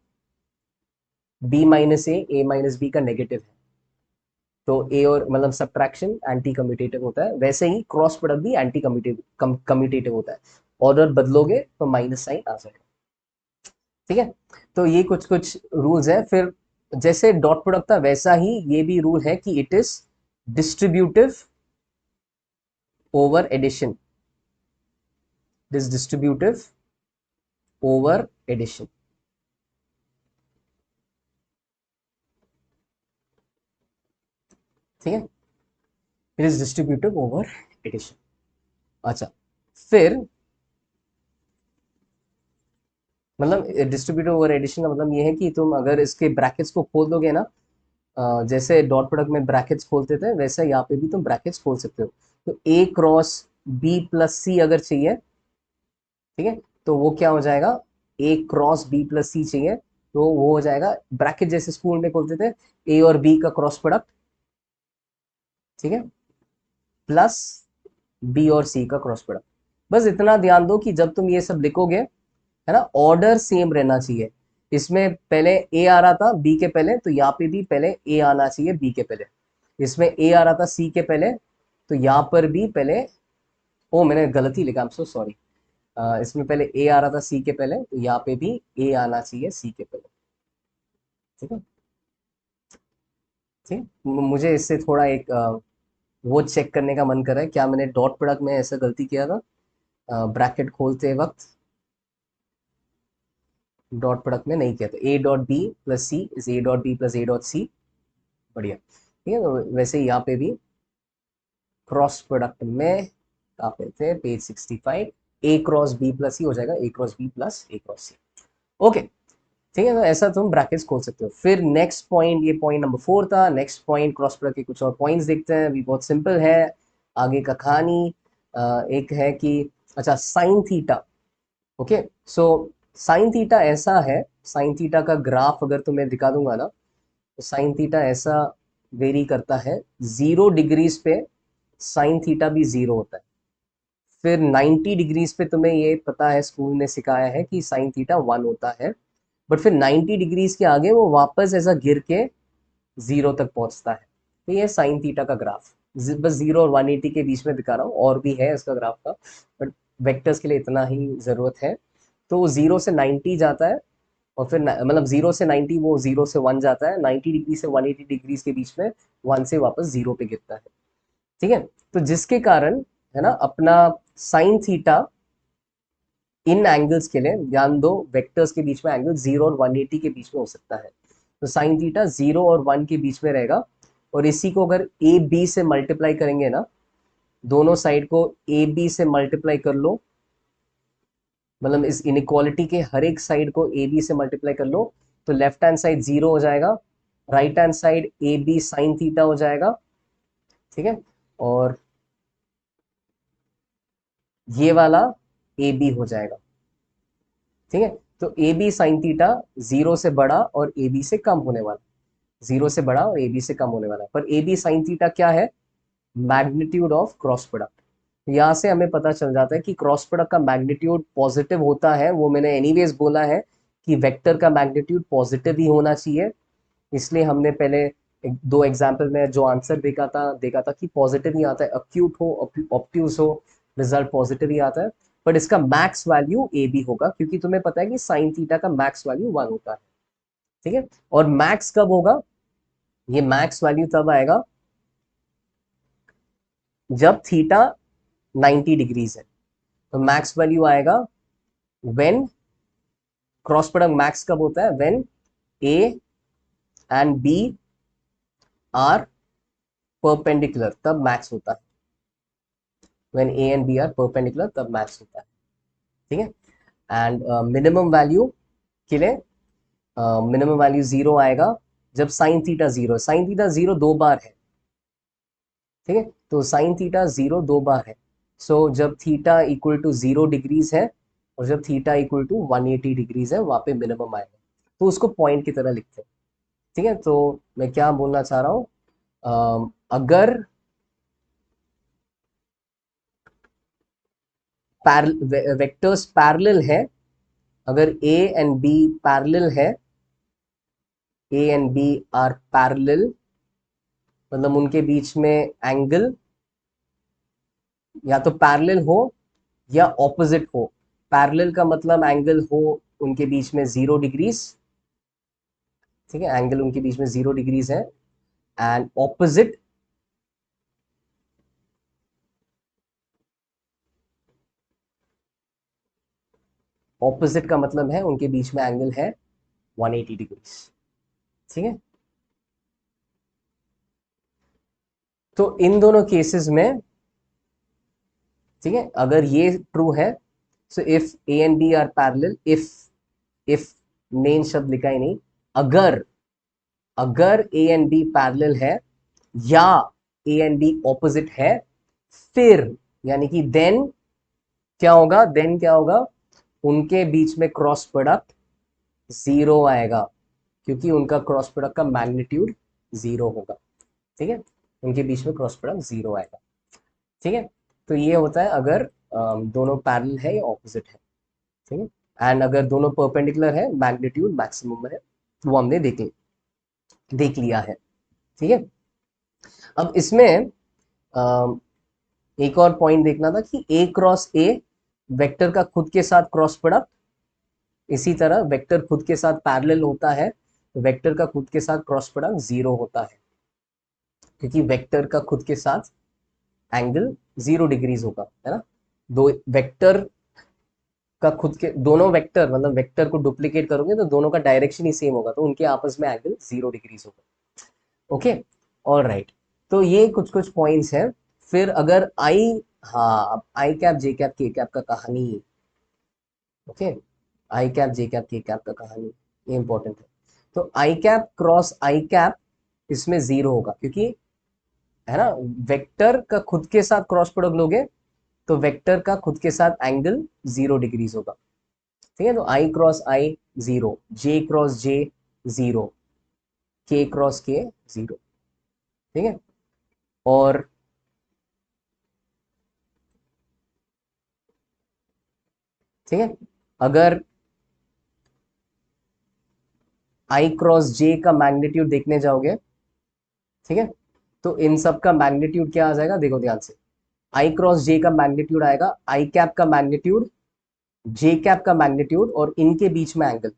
बी माइनस ए माइनस बी का नेगेटिव है, तो ए और मतलब सब्ट्रैक्शन एंटी कम्यूटेटिव होता है, वैसे ही क्रॉस प्रोडक्ट भी एंटी कम्यूटेटिव होता है। ऑर्डर बदलोगे तो माइनस साइन आ जाएगा। ठीक है, तो ये कुछ कुछ रूल्स हैं। फिर जैसे डॉट प्रोडक्ट था वैसा ही ये भी रूल है कि it is distributive over addition, it is distributive over addition. ठीक है, it is distributive over addition. अच्छा, फिर मतलब डिस्ट्रीब्यूटिव ओवर एडिशन का मतलब ये है कि तुम अगर इसके ब्रैकेट्स को खोल दोगे ना, जैसे डॉट प्रोडक्ट में ब्रैकेट्स खोलते थे वैसे यहाँ पे भी तुम ब्रैकेट्स खोल सकते हो। तो ए क्रॉस बी प्लस सी अगर चाहिए, ठीक है, तो वो क्या हो जाएगा, ए क्रॉस बी प्लस सी चाहिए तो वो हो जाएगा ब्रैकेट जैसे स्कूल में खोलते थे, ए और बी का क्रॉस प्रोडक्ट, ठीक है, प्लस बी और सी का क्रॉस प्रोडक्ट। बस इतना ध्यान दो कि जब तुम ये सब लिखोगे, है ना, ऑर्डर सेम रहना चाहिए। इसमें पहले ए आ रहा था बी के पहले, तो यहाँ पे भी पहले ए आना चाहिए बी के पहले। इसमें ए आ रहा था सी के पहले, तो यहाँ पर भी पहले, ओ मैंने गलत ही लिखा, आई एम सो सॉरी। इसमें पहले ए आ रहा था सी के पहले, तो यहाँ पे भी ए आना चाहिए सी के पहले। ठीक है, ठीक, मुझे इससे थोड़ा एक वो चेक करने का मन कर रहा है, क्या मैंने डॉट प्रोडक्ट में ऐसा गलती किया था ब्रैकेट खोलते वक्त, डॉट प्रोडक्ट में नहीं किया था। A dot B plus C is A dot B plus A dot C, बढ़िया। ठीक है, तो वैसे यहाँ पे भी क्रॉस प्रोडक्ट में कहाँ पे थे, पेज 65, ए क्रॉस बी प्लस सी हो जाएगा, ए क्रॉस बी प्लस ए क्रॉस सी। ओके, ठीक है, तो ऐसा तुम ब्रैकेट्स खोल सकते हो। फिर नेक्स्ट पॉइंट, ये पॉइंट नंबर 4 था। नेक्स्ट पॉइंट क्रॉस प्रोडक्ट के कुछ और पॉइंट्स देखते हैं, भी बहुत सिंपल है आगे का कहानी। एक है कि अच्छा sign theta, okay, so sine theta ऐसा है, साइन थीटा का ग्राफ अगर तुम्हें दिखा दूंगा ना, तो साइन थीटा ऐसा वेरी करता है, 0 डिग्रीज पे साइन थीटा भी 0 होता है। फिर 90 डिग्रीज पे तुम्हें ये पता है, स्कूल ने सिखाया है कि साइन थीटा 1 होता है, बट फिर 90 डिग्रीज के आगे वो वापस ऐसा गिर के 0 तक पहुंचता है। तो ये साइन थीटा का ग्राफ, बस 0 और 180 के बीच में दिखा रहा हूँ, और भी है इसका ग्राफ का, बट वेक्टर्स के लिए इतना ही जरूरत है। तो वो 0 से 90 जाता है, और फिर मतलब 0 से 90 वो 0 से 1 जाता है, 90 डिग्री से 180 डिग्रीज के बीच में 1 से वापस 0 पे गिरता है। ठीक है, तो जिसके कारण, है ना, अपना साइन थीटा इन एंगल्स के लिए ध्यान दो, वेक्टर्स के बीच में एंगल 0 और 180 के बीच में हो सकता है। तो साइन थीटा 0 और 1 के बीच में रहेगा, और इसी को अगर ए बी से मल्टीप्लाई करेंगे ना, दोनों साइड को ए बी से मल्टीप्लाई कर लो, मतलब इस इनइक्वालिटी के हर एक साइड को ए बी से मल्टीप्लाई कर लो, तो लेफ्ट हैंड साइड 0 हो जाएगा, right hand side A B sine theta हो जाएगा। ठीक है, और ये वाला ए बी हो जाएगा। ठीक है, तो ए बी साइन थीटा 0 से बड़ा और ए बी से कम होने वाला, 0 से बड़ा और ए बी से कम होने वाला, पर ए बी साइन थीटा क्या है, मैग्नीट्यूड ऑफ क्रॉस प्रोडक्ट। यहाँ से हमें पता चल जाता है कि क्रॉस प्रोडक्ट का मैग्नीट्यूड पॉजिटिव होता है, वो मैंने एनीवेज बोला है कि वेक्टर का मैग्नीट्यूड पॉजिटिव ही होना चाहिए, इसलिए हमने पहले दो एग्जाम्पल में जो आंसर देखा था कि पॉजिटिव ही आता है, अक्यूट हो ऑप्ट्यूज हो, रिजल्ट पॉजिटिव ही आता है। बट इसका मैक्स वैल्यू ए बी होगा, क्योंकि तुम्हें पता है कि साइन थीटा का मैक्स वैल्यू 1 होता है। ठीक है, और मैक्स कब होगा, ये मैक्स वैल्यू तब आएगा जब थीटा 90 डिग्रीज है, तो मैक्स वैल्यू आएगा व्हेन, क्रॉस प्रोडक्ट मैक्स कब होता है, when A and B are perpendicular, तब मैक्स होता है। When A and B are perpendicular तब मैक्स होता है। ठीक है, एंड मिनिमम वैल्यू के लिए मिनिमम वैल्यू 0 आएगा जब साइन थीटा 0, साइन थीटा 0 दो बार है। ठीक है, तो साइन थीटा 0 दो बार है, सो जब थीटा इक्वल टू 0 डिग्रीज है और जब थीटा इक्वल टू 180 डिग्रीज है, वहां पे मिनिमम आएगा, तो उसको पॉइंट की तरह लिखते हैं। ठीक है, तो मैं क्या बोलना चाह रहा हूँ, अगर वेक्टर्स पैरेलल है, अगर ए एंड बी पैरेलल है, A and B are parallel, मतलब उनके बीच में एंगल या तो पैरेलल हो या ऑपोजिट हो। पैरेलल का मतलब एंगल हो उनके बीच में 0 डिग्रीज, ठीक है, एंगल उनके बीच में 0 डिग्रीज है। एंड ऑपोजिट, ऑपोजिट का मतलब है उनके बीच में एंगल है 180 डिग्रीज, ठीक है। तो इन दोनों केसेस में, ठीक है, अगर ये ट्रू है, so if A and B are parallel, if main शब्द लिखा ही नहीं, अगर अगर ए एंड बी पैरेलल है या ए एंड बी ऑपोजिट है, फिर यानी कि देन क्या होगा, देन क्या होगा, उनके बीच में क्रॉस प्रोडक्ट 0 आएगा, क्योंकि उनका क्रॉस प्रोडक्ट का मैग्नीट्यूड 0 होगा, ठीक है, उनके बीच में क्रॉस प्रोडक्ट 0 आएगा, ठीक है। तो ये होता है अगर दोनों पैरेलल है या ऑपोजिट है, ठीक है। एंड अगर दोनों परपेंडिकुलर है, मैग्नीट्यूड मैक्सिमम है, वो हमने देख लिया है, ठीक है। अब इसमें एक और पॉइंट देखना था कि ए क्रॉस ए वेक्टर का खुद के साथ क्रॉस प्रोडक्ट, इसी तरह वेक्टर खुद के साथ पैरेलल होता है तो वेक्टर का खुद के साथ क्रॉस प्रोडक्ट 0 होता है, क्योंकि वेक्टर का खुद के साथ एंगल 0 डिग्रीज होगा, है ना। दो वेक्टर का खुद के, दोनों वेक्टर मतलब वेक्टर को डुप्लीकेट करोगे तो दोनों का डायरेक्शन ही सेम होगा, तो उनके आपस में एंगल 0 डिग्रीज होगा, ओके। ऑल राइट, तो ये कुछ कुछ पॉइंट्स हैं। फिर अगर आई, हाँ, अब आई कैप जे कैप के कैप का कहानी, ओके, आई कैप जे कैप के कैप का कहानी, ये इंपॉर्टेंट है। तो I cap cross I cap इसमें 0 होगा, क्योंकि, है ना, वेक्टर का खुद के साथ क्रॉस प्रोडक्ट लोगे तो वेक्टर का खुद के साथ एंगल 0 डिग्रीज होगा, ठीक है। तो आई क्रॉस आई 0, जे क्रॉस जे 0, के क्रॉस के 0, ठीक है। और ठीक है, अगर आई क्रॉस जे का मैग्नीट्यूड देखने जाओगे, ठीक है, तो इन सब का मैग्नीट्यूड क्या आ जाएगा, देखो ध्यान से, आई क्रॉस जे का मैग्नीट्यूड आएगा आई कैप का मैग्नीट्यूड, जे कैप का मैग्नीट्यूड और इनके बीच में एंगल।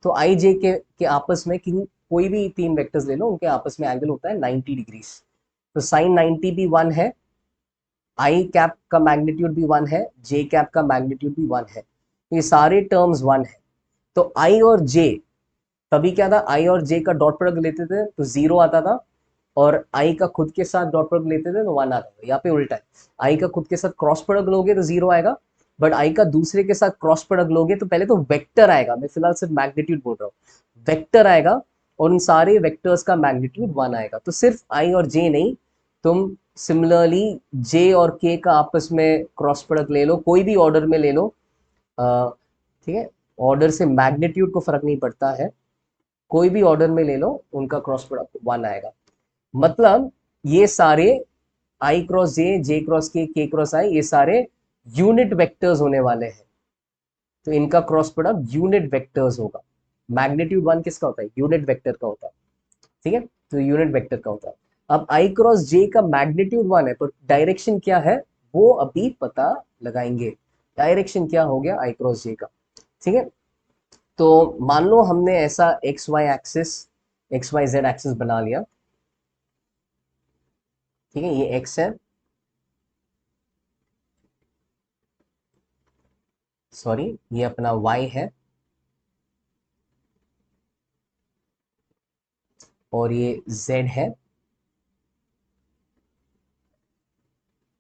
तो आई जे के आपस में कोई भी 3 वेक्टर्स ले लो, उनके आपस में एंगल होता है 90 डिग्रीज। तो साइन 90 भी 1 है, आई कैप का मैग्नीट्यूड भी 1 है, जे कैप का मैग्नीट्यूड भी 1 है, ये सारे टर्म्स 1 है। तो आई और जे, तभी क्या था, आई और जे का डॉट प्रोडक्ट लेते थे तो 0 आता था, और आई का खुद के साथ डॉट प्रोडक्ट लेते थे तो 1 आता था। यहाँ पे उल्टा है, आई का खुद के साथ क्रॉस प्रोडक्ट लोगे तो 0 आएगा, बट आई का दूसरे के साथ क्रॉस प्रोडक्ट लोगे तो पहले तो वेक्टर आएगा, मैं फिलहाल सिर्फ मैग्नीट्यूड बोल रहा हूँ, वेक्टर आएगा और उन सारे वेक्टर्स का मैग्नीट्यूड 1 आएगा। तो सिर्फ आई और जे नहीं, तुम सिमिलरली जे और के का आपस में क्रॉस प्रोडक्ट ले लो, कोई भी ऑर्डर में ले लो, ठीक है, ऑर्डर से मैग्नीट्यूड को फर्क नहीं पड़ता है, कोई भी ऑर्डर में ले लो उनका क्रॉस प्रोडक्ट 1 आएगा। मतलब ये सारे आई क्रॉस जे क्रॉस के क्रॉस आई, ये सारे यूनिट वेक्टर्स होने वाले हैं, तो इनका क्रॉस प्रोडक्ट यूनिट वेक्टर्स होगा। मैग्नीट्यूड 1 किसका होता है, यूनिट वेक्टर का होता है, ठीक है, तो यूनिट वेक्टर का होता है। अब आई क्रॉस जे का मैग्नीट्यूड 1 है, पर डायरेक्शन क्या है वो अभी पता लगाएंगे, डायरेक्शन क्या हो गया आई क्रॉस जे का, ठीक है। तो मान लो हमने ऐसा एक्स वाई जेड एक्सिस बना लिया, ठीक है, ये एक्स है, सॉरी ये अपना y है, और ये z है,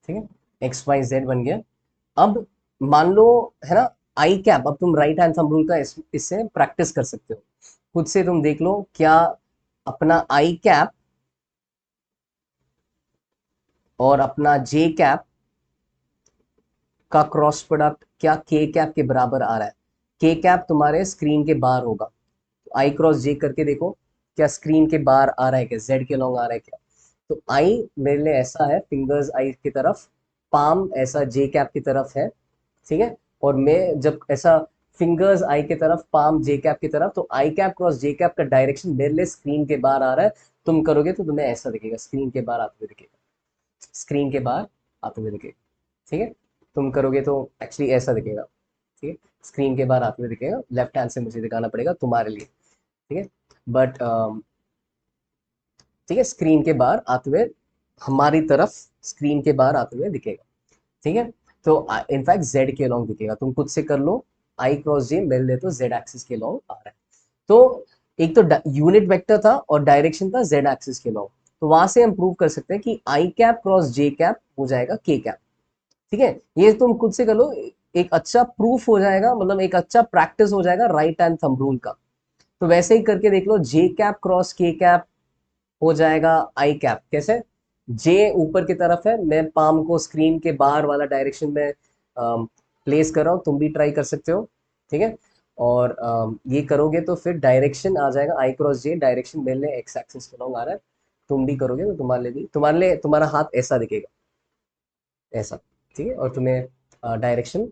ठीक है, एक्स वाई जेड बन गया। अब मान लो, है ना, आई कैप, अब तुम राइट हैंड थंब रूल का इससे प्रैक्टिस कर सकते हो, खुद से तुम देख लो क्या अपना आई कैप और अपना जे कैप का क्रॉस प्रोडक्ट क्या के कैप के बराबर आ रहा है। के कैप तुम्हारे स्क्रीन के बाहर होगा, तो आई क्रॉस जे करके देखो क्या स्क्रीन के बाहर आ रहा है, क्या जेड के लॉन्ग आ रहा है क्या। तो आई मेरे लिए ऐसा है, फिंगर्स आई की तरफ, पाम ऐसा जे कैप की तरफ है, ठीक है। और मैं जब ऐसा फिंगर्स आई की तरफ, पाम जे कैप की तरफ, तो I cap cross J cap का डायरेक्शन मेरे लिए स्क्रीन के बाहर आ रहा है। तुम करोगे तो तुम्हें ऐसा दिखेगा, स्क्रीन के बाहर आते हुए दिखेगा, स्क्रीन के बाहर आते हुए दिखेगा, ठीक है। तुम करोगे तो एक्चुअली ऐसा दिखेगा, ठीक है, स्क्रीन के बाहर आते हुए दिखेगा। लेफ्ट हैंड से मुझे दिखाना पड़ेगा तुम्हारे लिए, ठीक है। बट ठीक है, स्क्रीन के बाहर आते हुए, हमारी तरफ स्क्रीन के बाहर आते हुए दिखेगा, ठीक है। तो इनफैक्ट जेड के लॉन्ग दिखेगा, तुम खुद से कर लो। आई क्रॉस जे मेरे लिए तो जेड एक्सिस के लॉन्ग आ रहा है। तो एक तो यूनिट वेक्टर था और डायरेक्शन था जेड एक्सिस के लॉन्ग, तो वहां से हम प्रूव कर सकते हैं कि आई कैप क्रॉस जे कैप हो जाएगा के कैप, ठीक है। ये तुम खुद से कर लो, एक अच्छा प्रूफ हो जाएगा, मतलब एक अच्छा प्रैक्टिस हो जाएगा राइट हैंड थंब रूल का। तो वैसे ही करके देख लो, जे कैप क्रॉस के कैप हो जाएगा आई कैप। कैसे? जे ऊपर की तरफ है, मैं पाम को स्क्रीन के बाहर वाला डायरेक्शन में प्लेस कर रहा हूँ, तुम भी ट्राई कर सकते हो, ठीक है। और ये करोगे तो फिर डायरेक्शन आ जाएगा आई क्रॉस जे, डायरेक्शन मेरे लिए एक्स एक्सिस पे लॉन्ग आ रहा है। तुम भी करोगे तो तुम्हारे लिए भी, तुम्हारे लिए तुम्हारा हाथ ऐसा दिखेगा, ऐसा, ठीक है। और तुम्हें डायरेक्शन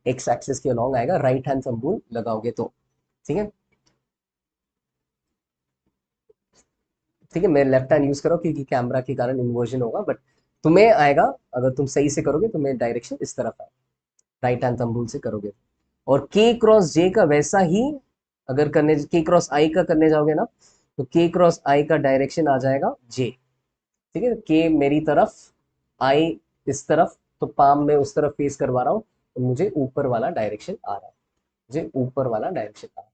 एक्स एक्सिस के अलॉन्ग आएगा, राइट हैंड थंब रूल लगाओगे तो, ठीक है। ठीक है, मैं लेफ्ट हैंड यूज करो क्योंकि कैमरा के कारण इन्वर्जन होगा, बट तुम्हें आएगा, अगर तुम सही से करोगे तो तुम्हें डायरेक्शन इस तरफ आएगा, राइट हैंड थंब रूल से करोगे। और के क्रॉस जे का वैसा ही, अगर करने के क्रॉस आई का करने जाओगे ना, तो के क्रॉस आई का डायरेक्शन आ जाएगा जे, ठीक है। के मेरी तरफ, आई इस तरफ, तो पाम में उस तरफ फेस करवा रहा हूँ, तो मुझे ऊपर वाला डायरेक्शन आ रहा है, मुझे ऊपर वाला डायरेक्शन आ रहा है,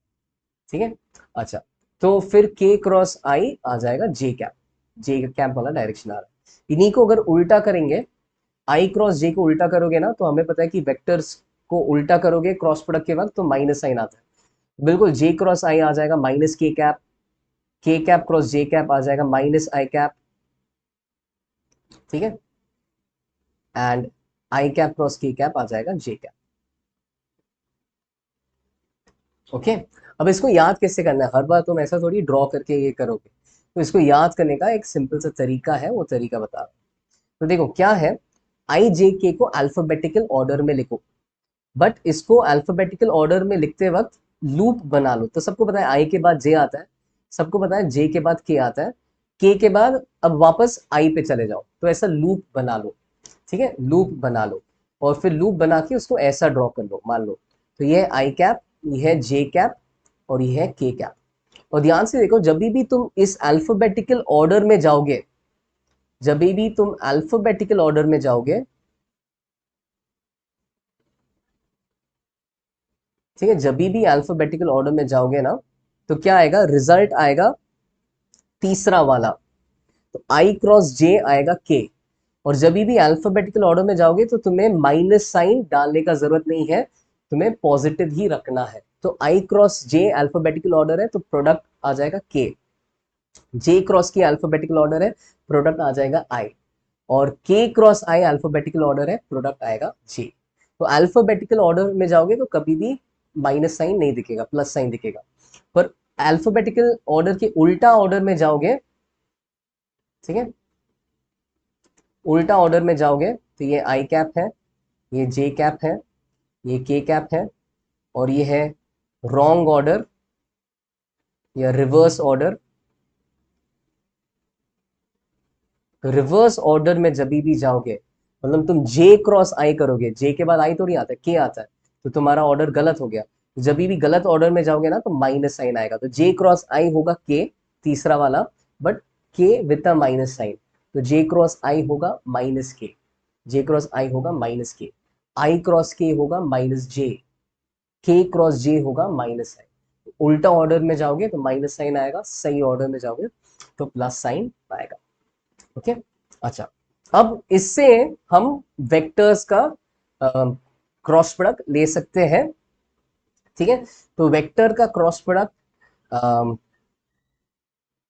ठीक है। अच्छा, तो फिर के क्रॉस आई आ जाएगा जे कैप, जे कैप वाला डायरेक्शन आ रहा है। इन्हीं को अगर उल्टा करेंगे, आई क्रॉस जे को उल्टा करोगे ना, तो हमें पता है कि वेक्टर्स को उल्टा करोगे क्रॉस प्रोडक्ट के वक्त तो माइनस साइन आता है। बिल्कुल, जे क्रॉस आई आ जाएगा माइनस के कैप क्रॉस जे कैप आ जाएगा माइनस आई कैप, ठीक है। एंड आई कैप क्रॉस के कैप आ जाएगा जे कैप, ओके। अब इसको याद कैसे करना है, हर बार तुम ऐसा थोड़ी ड्रॉ करके ये करोगे, तो इसको याद करने का एक सिंपल सा तरीका है, वो तरीका बता रहा हूं। तो देखो क्या है, आई जे के को अल्फाबेटिकल ऑर्डर में लिखो, बट इसको अल्फाबेटिकल ऑर्डर में लिखते वक्त लूप बना लो। तो सबको पता है आई के बाद जे आता है, सबको पता है जे के बाद के आता है, के बाद अब वापस आई पे चले जाओ, तो ऐसा लूप बना लो, ठीक है, लूप बना लो। और फिर लूप बना के उसको ऐसा ड्रॉ कर लो, मान लो तो ये है आई कैप, ये है जे कैप, और ये है के कैप। और ध्यान से देखो, जब भी तुम इस अल्फाबेटिकल ऑर्डर में जाओगे, जब भी तुम अल्फाबेटिकल ऑर्डर में जाओगे, ठीक है, जब भी अल्फाबेटिकल ऑर्डर में जाओगे ना, तो क्या आएगा, रिजल्ट आएगा तीसरा वाला, तो आई क्रॉस जे आएगा के। और जब भी अल्फाबेटिकल ऑर्डर में जाओगे तो तुम्हें माइनस साइन डालने का जरूरत नहीं है, तुम्हें पॉजिटिव ही रखना है। तो आई क्रॉस जे अल्फाबेटिकल ऑर्डर है, तो प्रोडक्ट आ जाएगा के। जे क्रॉस की अल्फाबेटिकल ऑर्डर है, प्रोडक्ट आ जाएगा आई। और के क्रॉस आई अल्फाबेटिकल ऑर्डर है, प्रोडक्ट आएगा जे। तो अल्फाबेटिकल ऑर्डर में जाओगे तो कभी भी माइनस साइन नहीं दिखेगा, प्लस साइन दिखेगा। पर अल्फाबेटिकल ऑर्डर के उल्टा ऑर्डर में जाओगे, ठीक है, उल्टा ऑर्डर में जाओगे तो ये आई कैप है, ये जे कैप है, ये के कैप है, और ये है रॉन्ग ऑर्डर या रिवर्स ऑर्डर। रिवर्स ऑर्डर में जब भी जाओगे, मतलब तुम जे क्रॉस आई करोगे, जे के बाद आई तो नहीं आता, के आता है, तो तुम्हारा ऑर्डर गलत हो गया। जब भी गलत ऑर्डर में जाओगे ना, तो माइनस साइन आएगा, तो जे क्रॉस आई होगा के, तीसरा वाला, बट के विद अ माइनस साइन। तो जे क्रॉस आई होगा माइनस के, जे क्रॉस आई होगा माइनस के, आई क्रॉस के होगा माइनस जे, के क्रॉस जे होगा माइनस साइन। उल्टा ऑर्डर में जाओगे तो माइनस साइन आएगा, सही ऑर्डर में जाओगे तो प्लस साइन आएगा, ओके। अच्छा, अब इससे हम वेक्टर्स का क्रॉस प्रोडक्ट ले सकते हैं, ठीक है। तो वेक्टर का क्रॉस प्रोडक्ट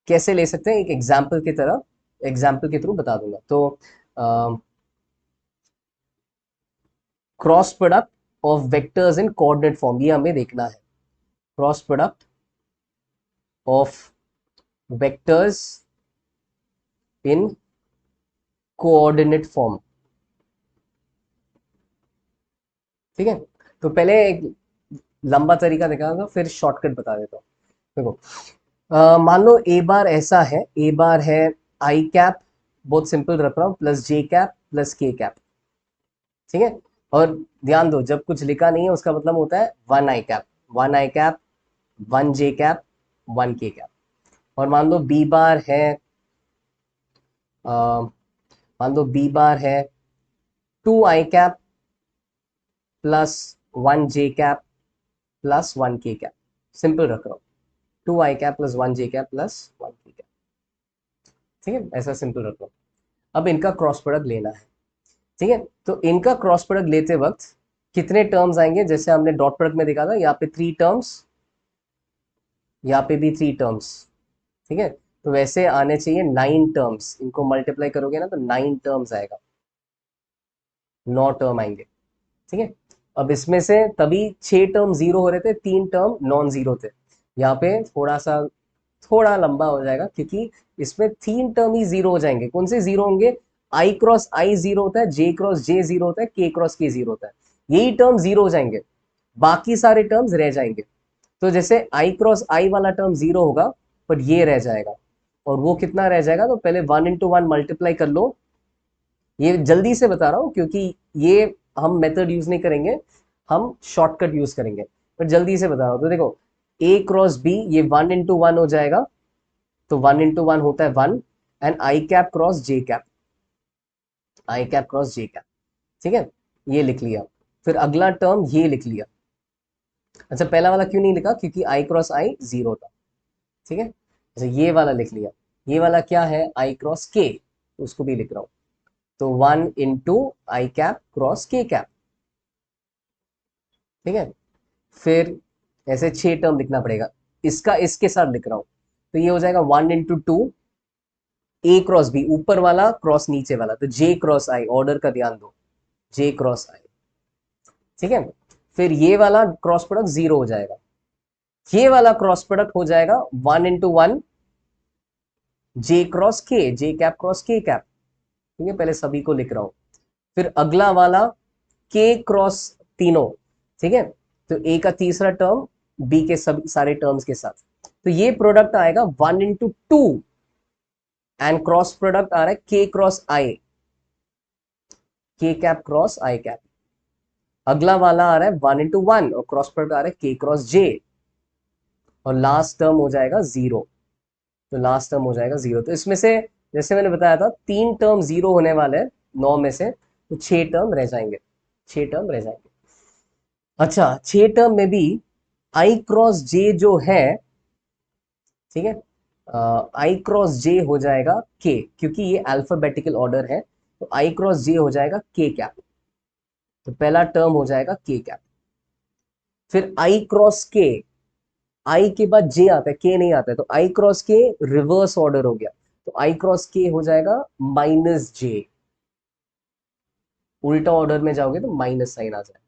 कैसे ले सकते हैं, एक एग्जाम्पल की तरह, एग्जाम्पल के थ्रू बता दूंगा। तो cross product of vectors in coordinate form, ये हमें देखना है। Cross product of vectors in coordinate form. ठीक है, तो पहले एक लंबा तरीका दिखाऊंगा फिर शॉर्टकट बता देता हूँ। देखो, मान लो ए बार ऐसा है, ए बार है आई कैप, बहुत सिंपल रख रहा हूँ, प्लस जे कैप प्लस के कैप। ठीक है, और ध्यान दो जब कुछ लिखा नहीं है उसका मतलब होता है one I cap, one I cap, one J cap, one K cap. और मान लो बी बार है, मान लो बी बार है two I cap plus one J cap plus one K cap. Simple रख रहा हूँ, two I cap plus one J cap plus one K cap. ठीक है, ऐसा सिंपल रख रहा हूँ। अब इनका क्रॉस प्रोडक्ट लेना है। ठीक है, तो इनका क्रॉस प्रोडक्ट लेते वक्त कितने टर्म्स आएंगे, जैसे हमने डॉट प्रोडक्ट में देखा था, यहाँ पे थ्री टर्म्स, यहाँ पे भी थ्री टर्म्स। ठीक है, तो वैसे आने चाहिए नाइन टर्म्स, इनको मल्टीप्लाई करोगे ना तो नाइन टर्म्स आएगा, नौ टर्म आएंगे। ठीक है, अब इसमें से तभी छह टर्म जीरो हो रहे थे, तीन टर्म नॉन जीरो थे। यहाँ पे थोड़ा सा थोड़ा लंबा हो जाएगा क्योंकि इसमें तीन टर्म ही जीरो हो जाएंगे। कौन से जीरो होंगे, आई क्रॉस आई जीरो होता है, जे क्रॉस जे जीरो होता है, के क्रॉस के जीरो होता है, यही टर्म जीरो हो जाएंगे, बाकी सारे टर्म्स रह जाएंगे। तो जैसे आई क्रॉस आई वाला टर्म जीरो होगा, पर ये रह जाएगा, और वो कितना रह जाएगा, तो पहले वन इंटू वन मल्टीप्लाई कर लो। ये जल्दी से बता रहा हूं क्योंकि ये हम मेथड यूज नहीं करेंगे, हम शॉर्टकट यूज करेंगे, पर जल्दी से बता रहा हूं। तो देखो, ए क्रॉस बी, ये वन इंटू वन हो जाएगा, तो वन इंटू वन होता है one, and I cap cross J cap, I cap cross J cap. ठीक है, ये लिख लिया। फिर अगला टर्म ये लिख लिया। अच्छा, पहला वाला क्यों नहीं लिखा, क्योंकि आई क्रॉस आई जीरो था। ठीक है, अच्छा ये वाला लिख लिया। ये वाला क्या है, आई क्रॉस के, उसको भी लिख रहा हूं। तो one into I cap cross के कैप। ठीक है, फिर ऐसे छह टर्म लिखना पड़ेगा, इसका इसके साथ लिख रहा हूं, तो ये हो जाएगा one into to A cross B, ऊपर वाला क्रॉस नीचे वाला, तो जे क्रॉस आई, ऑर्डर का ध्यान दो, जे क्रॉस आई। ठीक है, फिर ये वाला क्रॉस प्रोडक्ट जीरो हो जाएगा, ये वाला क्रॉस प्रोडक्ट हो जाएगा वन इंटू वन जे क्रॉस के, जे कैप क्रॉस के कैप। ठीक है, पहले सभी को लिख रहा हूं। फिर अगला वाला के क्रॉस तीनों। ठीक है, तो ए का तीसरा टर्म बी के सभी सारे टर्म्स के साथ, तो ये प्रोडक्ट आएगा one into two, and cross product आ रहा है के क्रॉस आई, के कैप क्रॉस आई कैप। अगला वाला आ रहा है वन इंटू वन, और क्रॉस प्रोडक्ट आ रहा है के क्रॉस जे, और लास्ट टर्म हो जाएगा जीरो। तो लास्ट टर्म हो जाएगा जीरो। तो इसमें से जैसे मैंने बताया था तीन टर्म जीरो होने वाले हैं नौ में से, तो छह टर्म रह जाएंगे, छह टर्म रह जाएंगे। अच्छा, छह टर्म में भी आई क्रॉस जे जो है, ठीक है, आई क्रॉस जे हो जाएगा के, क्योंकि ये अल्फाबेटिकल ऑर्डर है, तो आई क्रॉस जे हो जाएगा के कैप। तो पहला टर्म हो जाएगा के कैप। फिर आई क्रॉस के, आई के बाद जे आता है, के नहीं आता है, तो आई क्रॉस के रिवर्स ऑर्डर हो गया, तो आई क्रॉस के हो जाएगा माइनस जे, उल्टा ऑर्डर में जाओगे तो माइनस साइन आ जाए।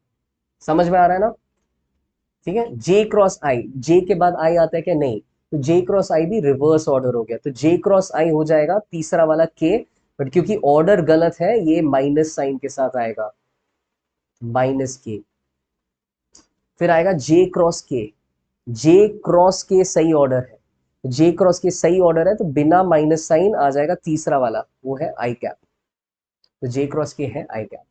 समझ में आ रहा है ना। ठीक है, जे क्रॉस आई, जे के बाद आई आता है क्या, नहीं, तो जे क्रॉस आई भी रिवर्स ऑर्डर हो गया, तो जे क्रॉस आई हो जाएगा तीसरा वाला के, बट क्योंकि ऑर्डर गलत है ये माइनस साइन के साथ आएगा, माइनस के। फिर आएगा जे क्रॉस के, जे क्रॉस के सही ऑर्डर है, जे क्रॉस के सही ऑर्डर है, तो बिना माइनस साइन आ जाएगा तीसरा वाला, वो है आई कैप। तो जे क्रॉस के है आई कैप।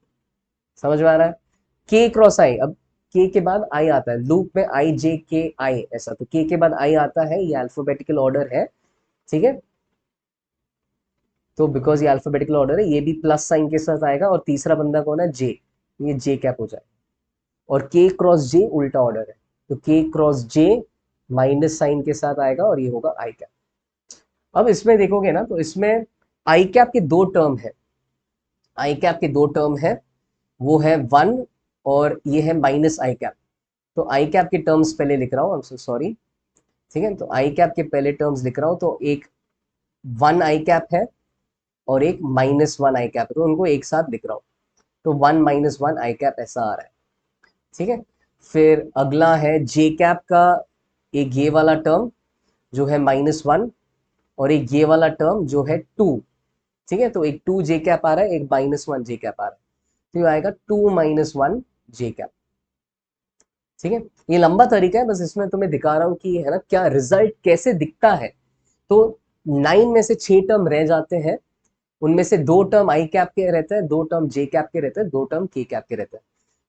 समझ में आ रहा है। के क्रॉस आई, अब के के बाद आई आता है लूप में, आई जे के आई ऐसा, तो के बाद आई आता है, ये अल्फाबेटिकल ऑर्डर है। ठीक है, तो बिकॉज ये अल्फाबेटिकल ऑर्डर है, ये भी प्लस साइन के साथ आएगा, और तीसरा बंदा कौन है, जे, ये जे कैप हो जाए। और के क्रॉस जे उल्टा ऑर्डर है, तो के क्रॉस जे माइनस साइन के साथ आएगा, और ये होगा आई कैप। अब इसमें देखोगे ना, तो इसमें आई कैप के दो टर्म है, आई कैप के दो टर्म है, वो है वन, और ये है माइनस आई कैप। तो आई कैप के टर्म्स पहले लिख रहा हूँ, आई एम सो सॉरी। ठीक है, तो आई कैप के पहले टर्म्स लिख रहा हूँ, तो एक वन आई कैप है, और एक माइनस वन आई कैप है, तो उनको एक साथ लिख रहा हूँ, तो one minus one I cap ऐसा आ रहा है। ठीक है, फिर अगला है जे कैप का, एक ये वाला टर्म जो है माइनस वन, और एक ये वाला टर्म जो है टू। ठीक है, तो एक 2 जे कैप आ रहा है, एक -1 जे कैप आ रहा है, तो ये आएगा 2 - 1 जे कैप। ठीक है, ये लंबा तरीका है, बस इसमें तुम्हें दिखा रहा हूँ कि है ना क्या रिजल्ट कैसे दिखता है। तो 9 में से 6 टर्म रह जाते हैं, उनमें से 2 टर्म आई कैप के रहते हैं, 2 टर्म जे कैप के रहते हैं, 2 टर्म के कैप के रहते हैं।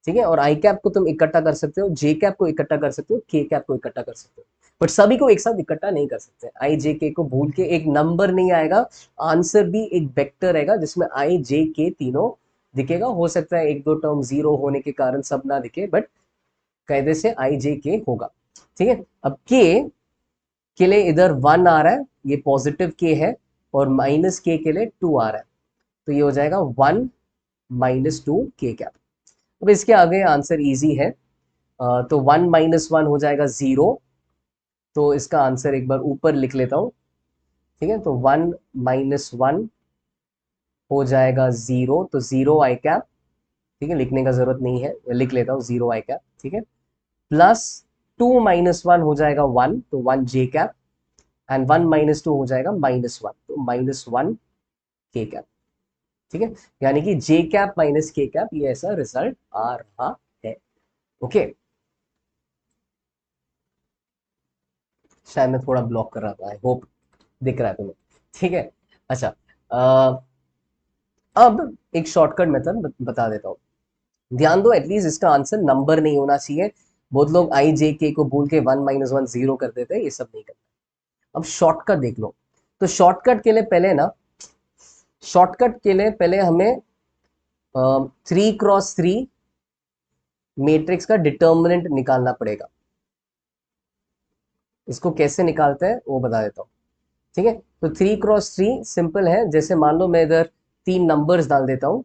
ठीक है, और आई कैप को तुम इकट्ठा कर सकते हो, जे कैप को इकट्ठा कर सकते हो, के कैप को इकट्ठा कर सकते हो, बट सभी को एक साथ इकट्ठा नहीं कर सकते। आई जे के को भूल के एक नंबर नहीं आएगा, आंसर भी एक वेक्टर रहेगा जिसमें आई जे के तीनों दिखेगा। हो सकता है एक दो टर्म जीरो होने के कारण सब ना दिखे, बट कायदे से आई जे के होगा। ठीक है, अब के लिए इधर 1 आ रहा है, ये पॉजिटिव के है, और माइनस के लिए 2 आ रहा है, तो ये हो जाएगा 1 - 2 के कैप। अब इसके आगे आंसर इजी है, तो 1 - 1 हो जाएगा 0, तो इसका आंसर एक बार ऊपर लिख लेता हूँ। ठीक है, तो 1 - 1 हो जाएगा 0, तो 0 आई कैप। ठीक है, लिखने का जरूरत नहीं है, लिख लेता हूँ 0 आई कैप। ठीक है, प्लस 2 - 1 हो जाएगा 1, तो 1 जे कैप, एंड 1 - 2 हो जाएगा -1, तो -1 के कैप। ठीक है, यानी कि जे कैप माइनस के कैप, ये ऐसा रिजल्ट आ रहा है। ओके, शायद मैं थोड़ा ब्लॉक कर रहा था, आई होप दिख रहा है तुम्हें। ठीक है, अच्छा, अब एक शॉर्टकट मेथड बता देता हूँ। ध्यान दो, एटलीस्ट इसका आंसर नंबर नहीं होना चाहिए। बहुत लोग आई जे के को भूल के 1 - 1 0 कर देते हैं, ये सब नहीं करते। अब शॉर्टकट देख लो, तो शॉर्टकट के लिए पहले ना, शॉर्टकट के लिए पहले हमें 3x3 मैट्रिक्स का डिटर्मिनेंट निकालना पड़ेगा। इसको कैसे निकालते हैं वो बता देता हूँ। ठीक है, तो 3x3 सिंपल है, जैसे मान लो मैं इधर 3 नंबर्स डाल देता हूँ।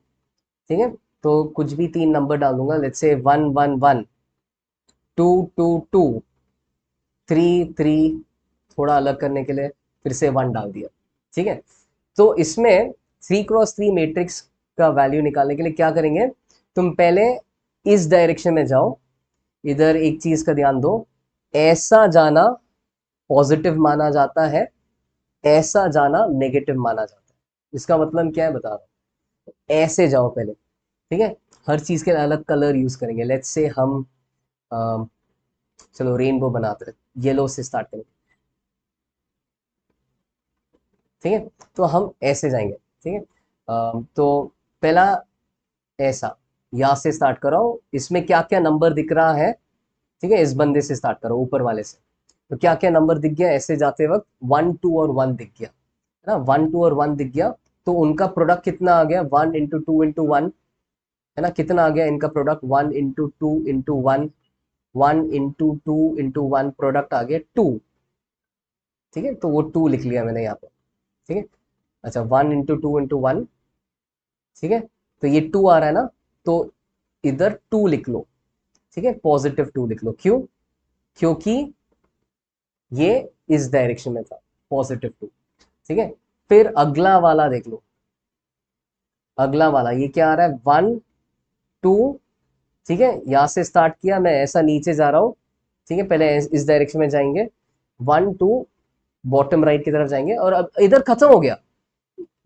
ठीक है, तो कुछ भी 3 नंबर डाल दूंगा, लेट्स से 1 1 1, 2 2 2, 3 3, थोड़ा अलग करने के लिए फिर से 1 डाल दिया। ठीक है, तो इसमें 3x3 मैट्रिक्स का वैल्यू निकालने के लिए क्या करेंगे, तुम पहले इस डायरेक्शन में जाओ। इधर एक चीज का ध्यान दो, ऐसा जाना पॉजिटिव माना जाता है, ऐसा जाना नेगेटिव माना जाता है। इसका मतलब क्या है बता रहा हूं, ऐसे जाओ पहले। ठीक है, हर चीज के अलग कलर यूज करेंगे, लेट्स से हम चलो रेनबो बनाते हैं, येलो से स्टार्ट करेंगे। ठीक है, तो हम ऐसे जाएंगे। ठीक है, तो पहला ऐसा, यहाँ से स्टार्ट करो, इसमें क्या क्या नंबर दिख रहा है। ठीक है, इस बंदे से स्टार्ट करो, ऊपर वाले से। तो क्या क्या नंबर दिख गया ऐसे जाते वक्त, 1 2 और 1 दिख गया, है ना, 1 2 और 1 दिख गया। तो उनका प्रोडक्ट कितना आ गया, 1 × 2 × 1, है ना, कितना आ गया इनका प्रोडक्ट, 1 × 2 × 1, 1 × 2 × 1, प्रोडक्ट आ गया 2। ठीक है, तो वो 2 लिख लिया मैंने यहाँ पे। ठीक है, अच्छा, 1 × 2 × 1। ठीक है, तो ये 2 आ रहा है ना, तो इधर 2 लिख लो। ठीक है, पॉजिटिव 2 लिख लो, क्यों, क्योंकि ये इस डायरेक्शन में था, पॉजिटिव 2। ठीक है, फिर अगला वाला देख लो, अगला वाला ये क्या आ रहा है, 1 2। ठीक है, यहां से स्टार्ट किया मैं, ऐसा नीचे जा रहा हूं। ठीक है, पहले इस डायरेक्शन में जाएंगे, 1 2, बॉटम राइट की तरफ जाएंगे, और अब इधर खत्म हो गया।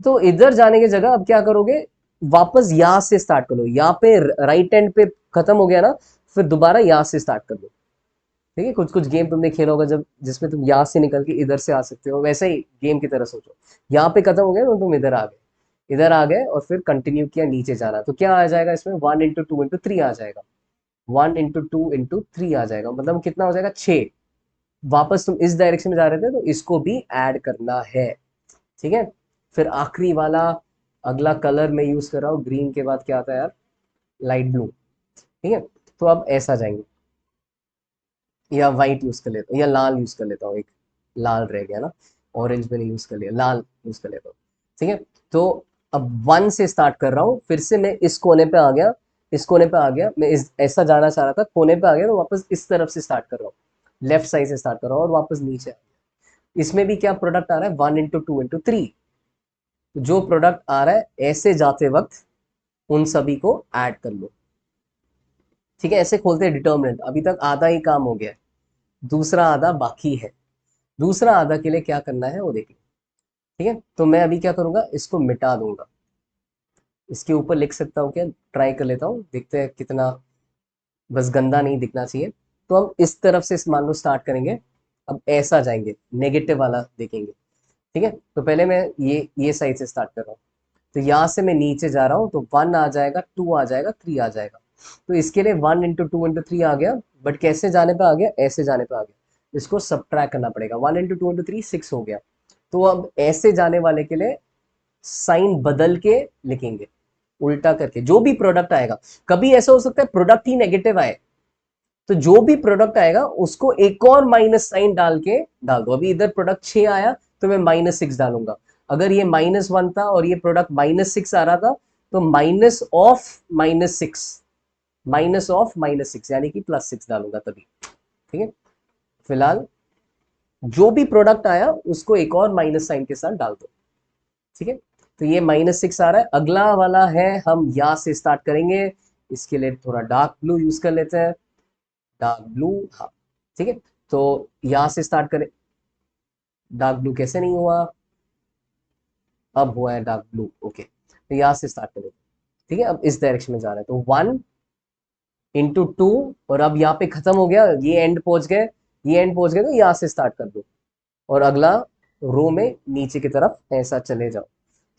तो इधर जाने की जगह अब क्या करोगे, वापस यहां से स्टार्ट करो, यहाँ पे राइट एंड पे खत्म हो गया ना, फिर दोबारा यहां से स्टार्ट कर लो। ठीक है, कुछ कुछ गेम तुमने खेला होगा जब, जिसमें तुम यहाँ से निकल के इधर से आ सकते हो, वैसे ही गेम की तरह सोचो। यहाँ पे खत्म हो गया तो तुम इधर आ गए, इधर आ गए और फिर कंटिन्यू किया नीचे जाना, तो क्या आ जाएगा इसमें, 1 × 2 × 3 आ जाएगा, 1 × 2 × 3 आ जाएगा, मतलब कितना हो जाएगा, 6। वापस तुम इस डायरेक्शन में जा रहे थे तो इसको भी ऐड करना है। ठीक है, फिर आखिरी वाला, अगला कलर मैं यूज कर रहा हूँ, ग्रीन के बाद क्या आता है यार, लाइट ब्लू। ठीक है, तो अब ऐसा जाएंगे, या व्हाइट यूज कर लेता हूँ, या लाल यूज कर लेता हूँ, एक लाल रह गया ना, ऑरेंज मैंने यूज कर लिया, लाल यूज कर लेता हूँ। ठीक है, तो अब 1 से स्टार्ट कर रहा हूँ, फिर से मैं इस कोने पे आ गया, इस कोने पे आ गया, मैं इस ऐसा जाना चाह रहा था, कोने पे आ गया, तो वापस इस तरफ से स्टार्ट कर रहा हूँ, लेफ्ट साइड से स्टार्ट कर रहा हूँ और वापस नीचे आ गया। इसमें भी क्या प्रोडक्ट आ रहा है, 1 × 2 × 3। जो प्रोडक्ट आ रहा है ऐसे जाते वक्त उन सभी को ऐड कर लो। ठीक है, ऐसे खोलते हैं डिटर्मिनेंट, अभी तक आधा ही काम हो गया है, दूसरा आधा बाकी है। दूसरा आधा के लिए क्या करना है वो देखिए, ठीक है, तो मैं अभी क्या करूंगा, इसको मिटा दूंगा, इसके ऊपर लिख सकता हूँ क्या, ट्राई कर लेता हूँ, देखते हैं कितना, बस गंदा नहीं दिखना चाहिए। तो हम इस तरफ से मान लो स्टार्ट करेंगे, अब ऐसा जाएंगे, नेगेटिव वाला देखेंगे। ठीक है, तो पहले मैं ये साइड से स्टार्ट कर रहा हूँ, तो यहाँ से मैं नीचे जा रहा हूँ, तो 1 आ जाएगा, 2 आ जाएगा, 3 आ जाएगा। तो इसके लिए 1 इंटू 2 इंटू 3 आ गया, बट कैसे जाने पे आ गया, ऐसे जाने पे आ गया, इसको सब्ट्रैक्ट करना पड़ेगा। 1 इंटू 2 इंटू 3 6 हो गया। तो अब ऐसे जाने वाले के लिए साइन बदल के लिखेंगे, उल्टा करके, जो भी प्रोडक्ट आएगा। कभी ऐसा हो सकता है प्रोडक्ट ही नेगेटिव आए, तो जो भी प्रोडक्ट आएगा उसको एक और माइनस साइन डाल के डाल दो। अभी इधर प्रोडक्ट 6 आया तो मैं -6 डालूंगा। अगर ये -1 था और ये प्रोडक्ट -6 आ रहा था, तो माइनस ऑफ -6, माइनस ऑफ -6 यानी कि +6 डालूंगा तभी। ठीक है, फिलहाल जो भी प्रोडक्ट आया उसको एक और माइनस साइन के साथ डाल दो। ठीक है, तो ये -6 आ रहा है। अगला वाला है, हम या से स्टार्ट करेंगे, इसके लिए थोड़ा डार्क ब्लू यूज कर लेते हैं, डार्क ब्लू। हाँ, ठीक है, तो यहां से स्टार्ट करें। डार्क ब्लू कैसे नहीं हुआ, अब हुआ है डार्क ब्लू, ओके, तो यहां से स्टार्ट करें। ठीक है, अब इस डायरेक्शन में जा रहे हैं, तो 1 इंटू 2, और अब यहाँ पे खत्म हो गया, ये एंड पहुंच गए, ये एंड पहुंच गए, तो यहाँ से स्टार्ट कर दो, और अगला रो में नीचे की तरफ ऐसा चले जाओ।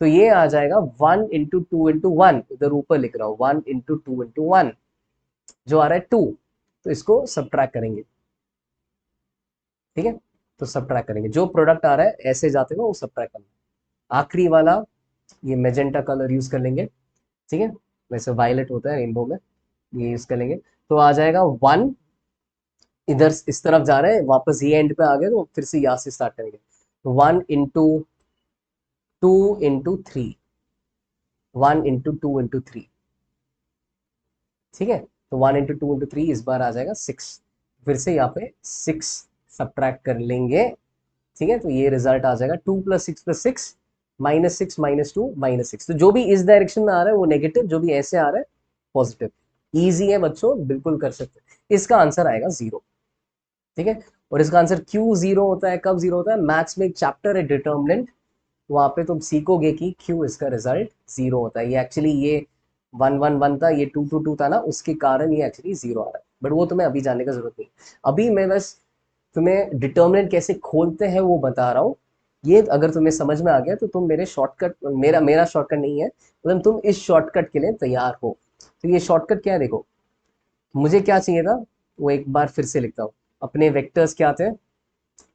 तो ये आ जाएगा 1 इंटू 2 इंटू 1, इधर ऊपर लिख रहा हूँ, 1 इंटू 2 इंटू 1, जो आ रहा है 2। तो इसको सब्ट्रैक्ट करेंगे। ठीक है, तो सब्ट्रैक्ट करेंगे, जो प्रोडक्ट आ रहा है ऐसे जाते हुए वो सब्ट्रैक्ट करना। आखिरी वाला, ये मेजेंटा कलर यूज कर लेंगे। ठीक है, वैसे वायलेट होता है रेनबो में, ये यूज कर लेंगे। तो आ जाएगा 1, इधर इस तरफ जा रहे हैं, वापस ये एंड पे आ गए, तो फिर से यहाँ से स्टार्ट करेंगे। तो 1 इंटू 2 इंटू 3, 1 इंटू 2 इंटू 3। ठीक है, तो 1 इंटू 2 इंटू 3 इस बार आ जाएगा 6। फिर से यहाँ पे 6 सब्ट्रैक्ट कर लेंगे। ठीक है, तो ये रिजल्ट आ जाएगा 2 + 6 + 6, -6 -2 -6। तो जो भी इस डायरेक्शन में आ रहा है वो नेगेटिव, जो भी ऐसे आ रहा है पॉजिटिव। ईजी है बच्चों, बिल्कुल कर सकते हैं। इसका आंसर आएगा 0। ठीक है, और इसका आंसर क्यों 0 होता है, कब 0 होता है, मैथ्स में एक चैप्टर है डिटर्मिनेंट, वहां पे तुम सीखोगे कि क्यों इसका रिजल्ट 0 होता है। ये एक्चुअली ये 1 1 1 था, ये 2 2 2 था ना, उसके कारण ये एक्चुअली 0 आ रहा है, बट वो तुम्हें अभी जानने का जरूरत नहीं। अभी मैं बस तुम्हें डिटर्मिनेंट कैसे खोलते हैं वो बता रहा हूँ। ये अगर तुम्हें समझ में आ गया तो तुम मेरे शॉर्टकट, मेरा मेरा शॉर्टकट नहीं है, मतलब तुम इस शॉर्टकट के लिए तैयार हो। तो ये शॉर्टकट क्या है, देखो, मुझे क्या चाहिए था वो एक बार फिर से लिखता हूँ। अपने वेक्टर्स क्या थे,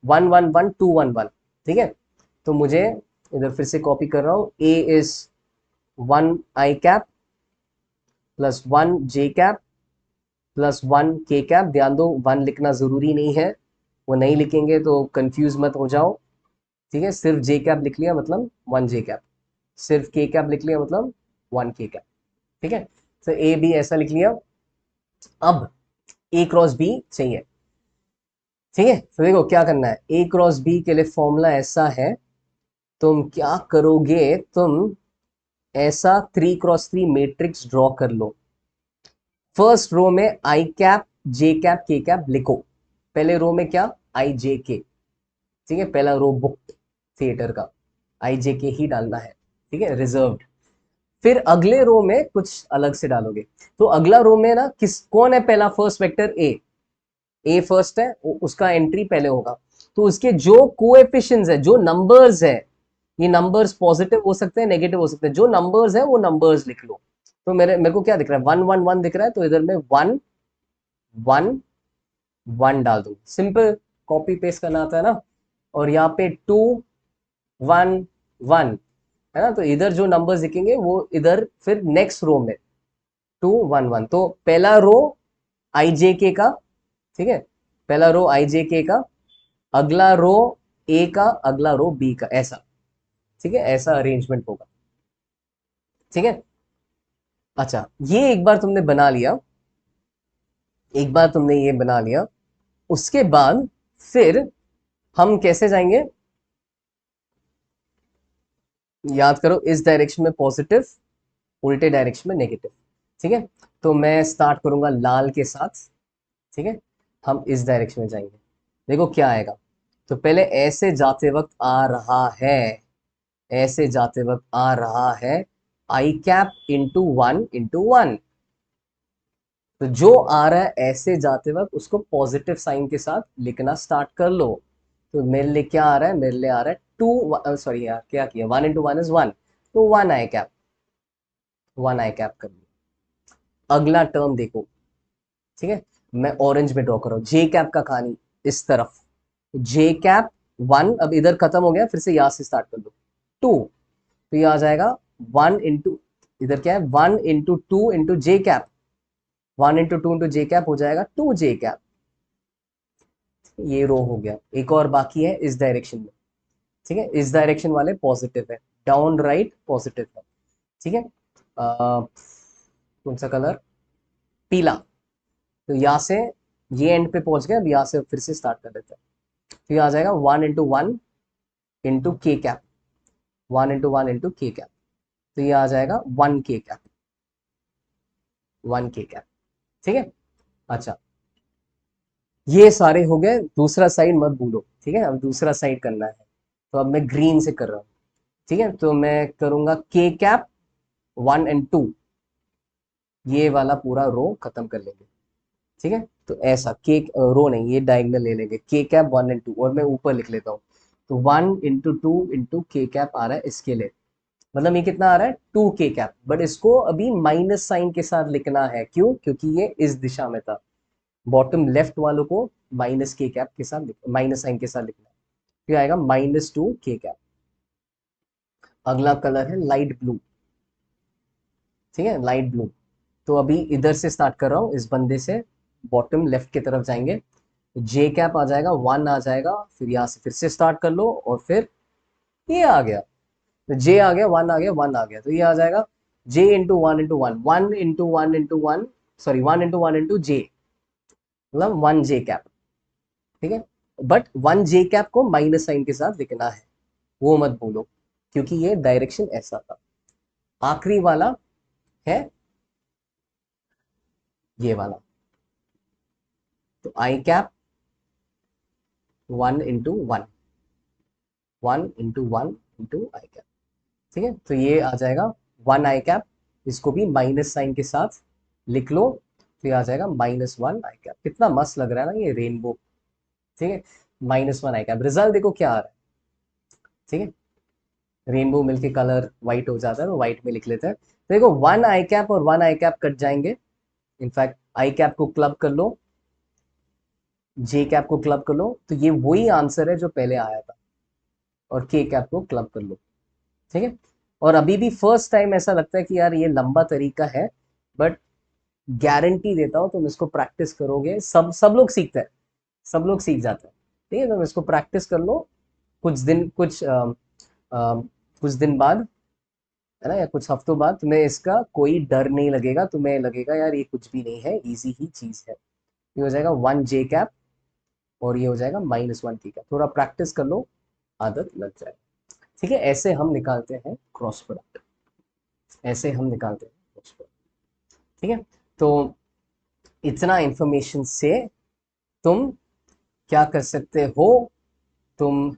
1 1 1 2 1 1। ठीक है, तो मुझे इधर फिर से कॉपी कर रहा हूँ, A is 1 i cap +1 j cap +1 k cap. ध्यान दो, 1 लिखना जरूरी नहीं है, वो नहीं लिखेंगे तो कंफ्यूज मत हो जाओ। ठीक है, सिर्फ जे कैप लिख लिया मतलब 1 j कैप, सिर्फ के कैप लिख लिया मतलब 1 k कैप। ठीक है, तो ए बी ऐसा लिख लिया। अब ए क्रॉस बी चाहिए। ठीक है, तो देखो क्या करना है, ए क्रॉस बी के लिए फॉर्मूला ऐसा है, तुम क्या करोगे, तुम ऐसा 3 × 3 मैट्रिक्स ड्रॉ कर लो। फर्स्ट रो में i cap j cap k cap लिखो। पहले रो में क्या, i j k। ठीक है, पहला रो बुक थिएटर का, i j k ही डालना है। ठीक है, रिजर्व्ड। फिर अगले रो में कुछ अलग से डालोगे। तो अगला रो में ना किस कौन है, पहला फर्स्ट वेक्टर ए फर्स्ट है, उसका एंट्री पहले होगा। तो उसके जो कोएफिशिएंट्स है, जो नंबर्स है, ये नंबर्स पॉजिटिव हो सकते हैं, नेगेटिव हो सकते हैं, जो नंबर्स है वो नंबर्स लिख लो। तो मेरे को क्या दिख रहा है, 1 1 1 दिख रहा है, तो इधर में 1 1 1 डाल दूं, सिंपल कॉपी पेस्ट करना आता है ना। और यहाँ पे 2 1 1 है ना, तो इधर जो नंबर्स दिखेंगे वो इधर फिर नेक्स्ट रो में 2 1 1। तो पहला रो आई जे के का, ठीक है, पहला रो आई जे के का, अगला रो ए का, अगला रो बी का, ऐसा। ठीक है, ऐसा अरेंजमेंट होगा। ठीक है, अच्छा, ये एक बार तुमने बना लिया, एक बार तुमने ये बना लिया, उसके बाद फिर हम कैसे जाएंगे, याद करो, इस डायरेक्शन में पॉजिटिव, उल्टे डायरेक्शन में नेगेटिव। ठीक है, तो मैं स्टार्ट करूंगा लाल के साथ। ठीक है, हम इस डायरेक्शन में जाएंगे, देखो क्या आएगा। तो पहले ऐसे जाते वक्त आ रहा है, ऐसे जाते वक्त आ रहा है आई कैप इंटू वन। तो जो आ रहा है ऐसे जाते वक्त उसको पॉजिटिव साइन के साथ लिखना स्टार्ट कर लो। तो मेरे लिए क्या आ रहा है, मेरे लिए आ रहा है टू, सॉरी यार क्या किया, one into one is one, तो one I cap, one I cap कर लिया। अगला टर्म देखो, ठीक है, मैं ऑरेंज में ड्रॉ कर रहा हूँ, जे कैप का कहानी इस तरफ, जे कैप वन, अब इधर खत्म हो गया, फिर से यहां से स्टार्ट कर दो, टू, तो ये आ जाएगा वन इंटू, इधर क्या है, one into two into J cap, one into two into J cap हो जाएगा टू जे कैप। ये रो हो गया, एक और बाकी है इस डायरेक्शन में, ठीक है, इस डायरेक्शन वाले पॉजिटिव है, डाउन राइट पॉजिटिव है, ठीक है। कौन सा कलर, पीला। तो यहाँ से ये एंड पे पहुंच गए, अब यहाँ से फिर से स्टार्ट कर देते हैं। तो ये आ जाएगा वन इंटू वन इंटू के cap, one into one into के कैप, तो ये आ जाएगा one K cap, one K cap, ठीक है। अच्छा, ये सारे हो गए, दूसरा साइड मत भूलो, ठीक है, अब दूसरा साइड करना है, तो अब मैं ग्रीन से कर रहा हूँ, ठीक है, तो मैं करूंगा के कैप वन एंड टू, ये वाला पूरा रो खत्म कर लेंगे, ठीक है। तो ऐसा के, रो नहीं, ये डायगनल ले लेंगे, के कैप वन एंड टू, और मैं ऊपर लिख लेता हूँ, तो वन इंटू टू इंटू के कैप आ रहा है इसके लिए, मतलब ये कितना आ रहा है, टू के कैप, बट इसको अभी माइनस साइन के साथ लिखना है, क्यों, क्योंकि ये इस दिशा में था, बॉटम लेफ्ट वालों को माइनस के कैप के साथ, माइनस साइन के साथ लिखना है, फिर आएगा माइनस टू के कैप। अगला कलर है लाइट ब्लू, ठीक है, लाइट ब्लू। तो अभी इधर से स्टार्ट कर रहा हूँ, इस बंदे से बॉटम लेफ्ट की तरफ जाएंगे, जे कैप आ जाएगा, वन आ जाएगा, फिर यहाँ से फिर से स्टार्ट कर लो, और फिर ये आ गया, तो जे आ गया, वन आ गया, वन आ गया, तो ये आ जाएगा J into one into one, one into one into one, sorry one into one into J, मतलब वन जे कैप, ठीक है। बट वन जे कैप को माइनस साइन के साथ लिखना है, वो मत भूलो, क्योंकि ये डायरेक्शन ऐसा था। आखिरी वाला है ये वाला, तो I cap one into one, one into one into I cap, ठीक है, तो ये आ जाएगा वन आई कैप, इसको भी माइनस साइन के साथ लिख लो, तो ये आ जाएगा माइनस वन आई कैप। कितना मस्त लग रहा है ना ये रेनबो, ठीक है, minus one I cap. Result देखो क्या आ रहा है, ठीक है, रेनबो मिलके कलर व्हाइट हो जाता है, तो व्हाइट में लिख लेते हैं, तो देखो वन आई कैप और वन आई कैप कट जाएंगे, इनफैक्ट आई कैप को क्लब कर लो, जे कैप को क्लब कर लो, तो ये वही आंसर है जो पहले आया था, और के कैप को क्लब कर लो, ठीक है। और अभी भी फर्स्ट टाइम ऐसा लगता है कि यार ये लंबा तरीका है, बट गारंटी देता हूँ तुम इसको प्रैक्टिस करोगे, सब सब लोग सीखते हैं, सब लोग सीख जाते हैं, ठीक है, तुम इसको प्रैक्टिस कर लो, कुछ दिन, कुछ दिन बाद, है ना, या कुछ हफ्तों बाद तुम्हें इसका कोई डर नहीं लगेगा, तुम्हें लगेगा यार ये कुछ भी नहीं है, इजी ही चीज है। ये हो जाएगा वन जे कैप, और ये हो जाएगा माइनस वन के कैप, थोड़ा प्रैक्टिस कर लो, आदत लग जाए, ठीक है। ऐसे हम निकालते हैं क्रॉस प्रोडक्ट, ऐसे हम निकालते हैं क्रॉस प्रोडक्ट, ठीक है। तो इतना इंफॉर्मेशन से तुम क्या कर सकते हो, तुम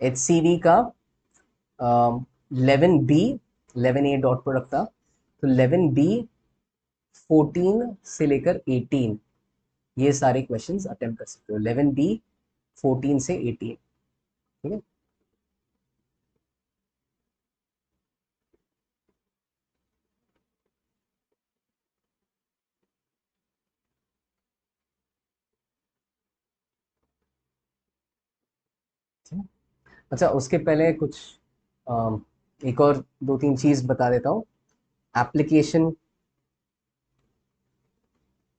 एच सी वी का 11 बी, 11 ए डॉट प्रोडक्ट था, तो 11 बी 14 से लेकर 18, ये सारे क्वेश्चंस अटेम्प्ट कर सकते हो, 11 बी 14 से 18, ठीक है। अच्छा, उसके पहले कुछ एक और दो तीन चीज बता देता हूँ, एप्लीकेशन,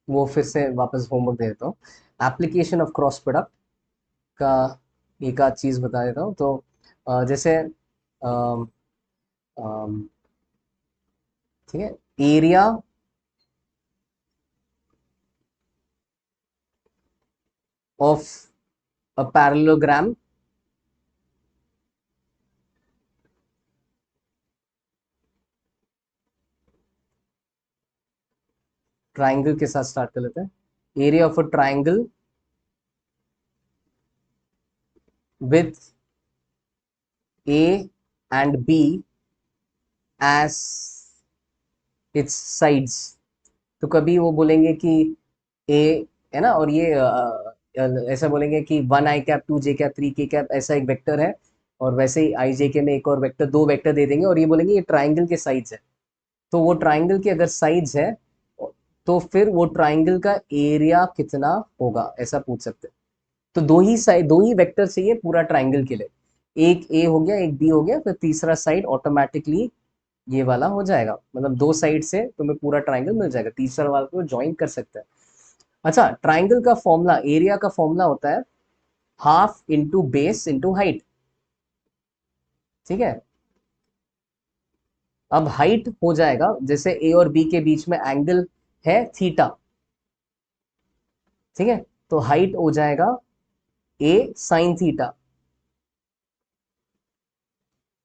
वो फिर से वापस होमवर्क दे देता हूँ, एप्लीकेशन ऑफ क्रॉस प्रोडक्ट का एक आध चीज बता देता हूँ, तो जैसे अम, अम, ठीक है, area of a parallelogram, triangle के साथ स्टार्ट कर लेते हैं, area of a triangle with A and B as its sides. तो कभी वो बोलेंगे कि ए है ना, और ये ऐसा बोलेंगे कि one I cap, two J cap, three K cap, ऐसा एक वेक्टर है, और वैसे ही आई जे के में एक और वेक्टर, दो वेक्टर दे देंगे और ये बोलेंगे ये ट्राइंगल के साइड्स है। तो वो ट्राइंगल के अगर साइड्स है तो फिर वो ट्राइंगल का एरिया कितना होगा, ऐसा पूछ सकते हैं। तो दो ही साइड, दो ही वेक्टर चाहिए पूरा ट्राइंगल के लिए, एक ए हो गया, एक बी हो गया, फिर तीसरा साइड ऑटोमेटिकली ये वाला हो जाएगा, मतलब दो साइड से तुम्हें पूरा ट्राइंगल मिल जाएगा, तीसरा वाला को ज्वाइन कर सकते हैं। अच्छा, ट्राइंगल का फॉर्मूला, एरिया का फॉर्मूला होता है half into base into height. ठीक है, अब हाइट हो जाएगा, जैसे ए और बी के बीच में एंगल है थीटा, ठीक है, तो हाइट हो जाएगा ए साइन थीटा,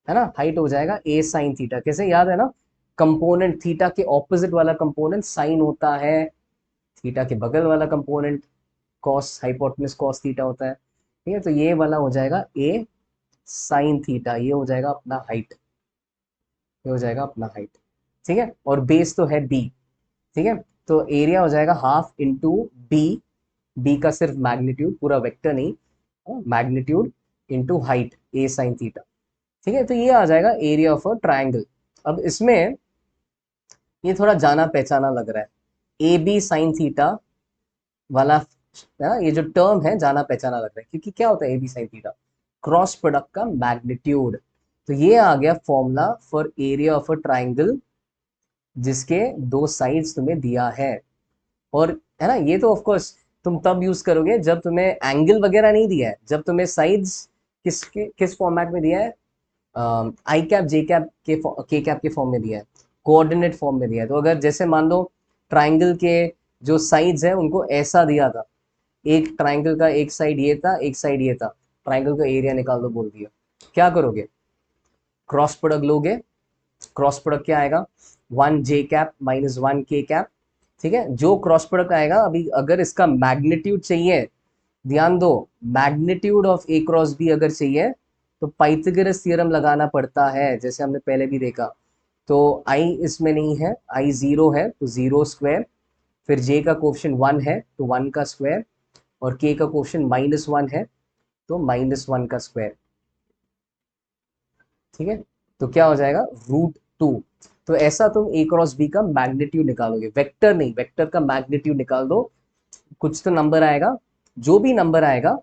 है ना, हाइट हो जाएगा ए साइन थीटा। कैसे याद है ना, कंपोनेंट थीटा के ऑपोजिट वाला कंपोनेंट साइन होता है, थीटा के बगल वाला component cos, hypotenuse cos theta होता है। ठीक है, तो ये वाला हो जाएगा ए साइन थीटा, ये हो जाएगा अपना हाइट, ये हो जाएगा अपना हाइट। ठीक है, और बेस तो है बी। ठीक है, तो एरिया हो जाएगा हाफ इंटू बी, बी का सिर्फ मैग्नीट्यूड, पूरा वेक्टर नहीं, मैग्नीट्यूड इंटू हाइट ए साइन थीटा। ठीक है, तो ये आ जाएगा एरिया ऑफ अ ट्राइंगल। अब इसमें ये थोड़ा जाना पहचाना लग रहा है, ए बी साइन थीटा वाला, है ना, ये जो टर्म है जाना पहचाना लग रहा है, क्योंकि क्या होता है A B sine theta, cross product का मैग्नीट्यूड। तो ये आ गया formula for area of a triangle जिसके दो साइड्स तुम्हें दिया है। और है ना, ये तो ऑफ कोर्स तुम तब यूज करोगे जब तुम्हें एंगल वगैरह नहीं दिया है, जब तुम्हें साइड्स किस फॉर्मेट में दिया है, आई कैप जे कैप के कैप के फॉर्म में दिया है, कोऑर्डिनेट फॉर्म में दिया है। तो अगर जैसे मान लो ट्राइंगल के जो साइड्स है उनको ऐसा दिया था, एक ट्राइंगल का एक साइड ये था, एक साइड ये था, ट्राइंगल का एरिया निकाल दो बोल दिया, क्या करोगे, क्रॉस प्रोडक्ट लोगे। क्रॉस प्रोडक्ट क्या आएगा, one J cap minus one K cap. ठीक है, जो क्रॉस प्रोडक्ट आएगा, अभी अगर इसका मैग्नीट्यूड चाहिए, ध्यान दो, magnitude of A cross B अगर चाहिए तो पाइथागोरस थ्योरम लगाना पड़ता है, जैसे हमने पहले भी देखा। तो आई इसमें नहीं है, आई जीरो है तो जीरो स्क्वायर, फिर जे का कोफिशिएंट वन है तो वन का स्क्वायर, और के का कोफिशिएंट माइनस वन है तो माइनस वन का स्क्वायर। ठीक है, तो क्या हो जाएगा, रूट टू। तो ऐसा तुम ए क्रॉस बी का मैग्नीट्यूड निकालोगे, वेक्टर नहीं, वेक्टर का मैग्नीट्यूड निकाल दो, कुछ तो नंबर आएगा, जो भी नंबर आएगा,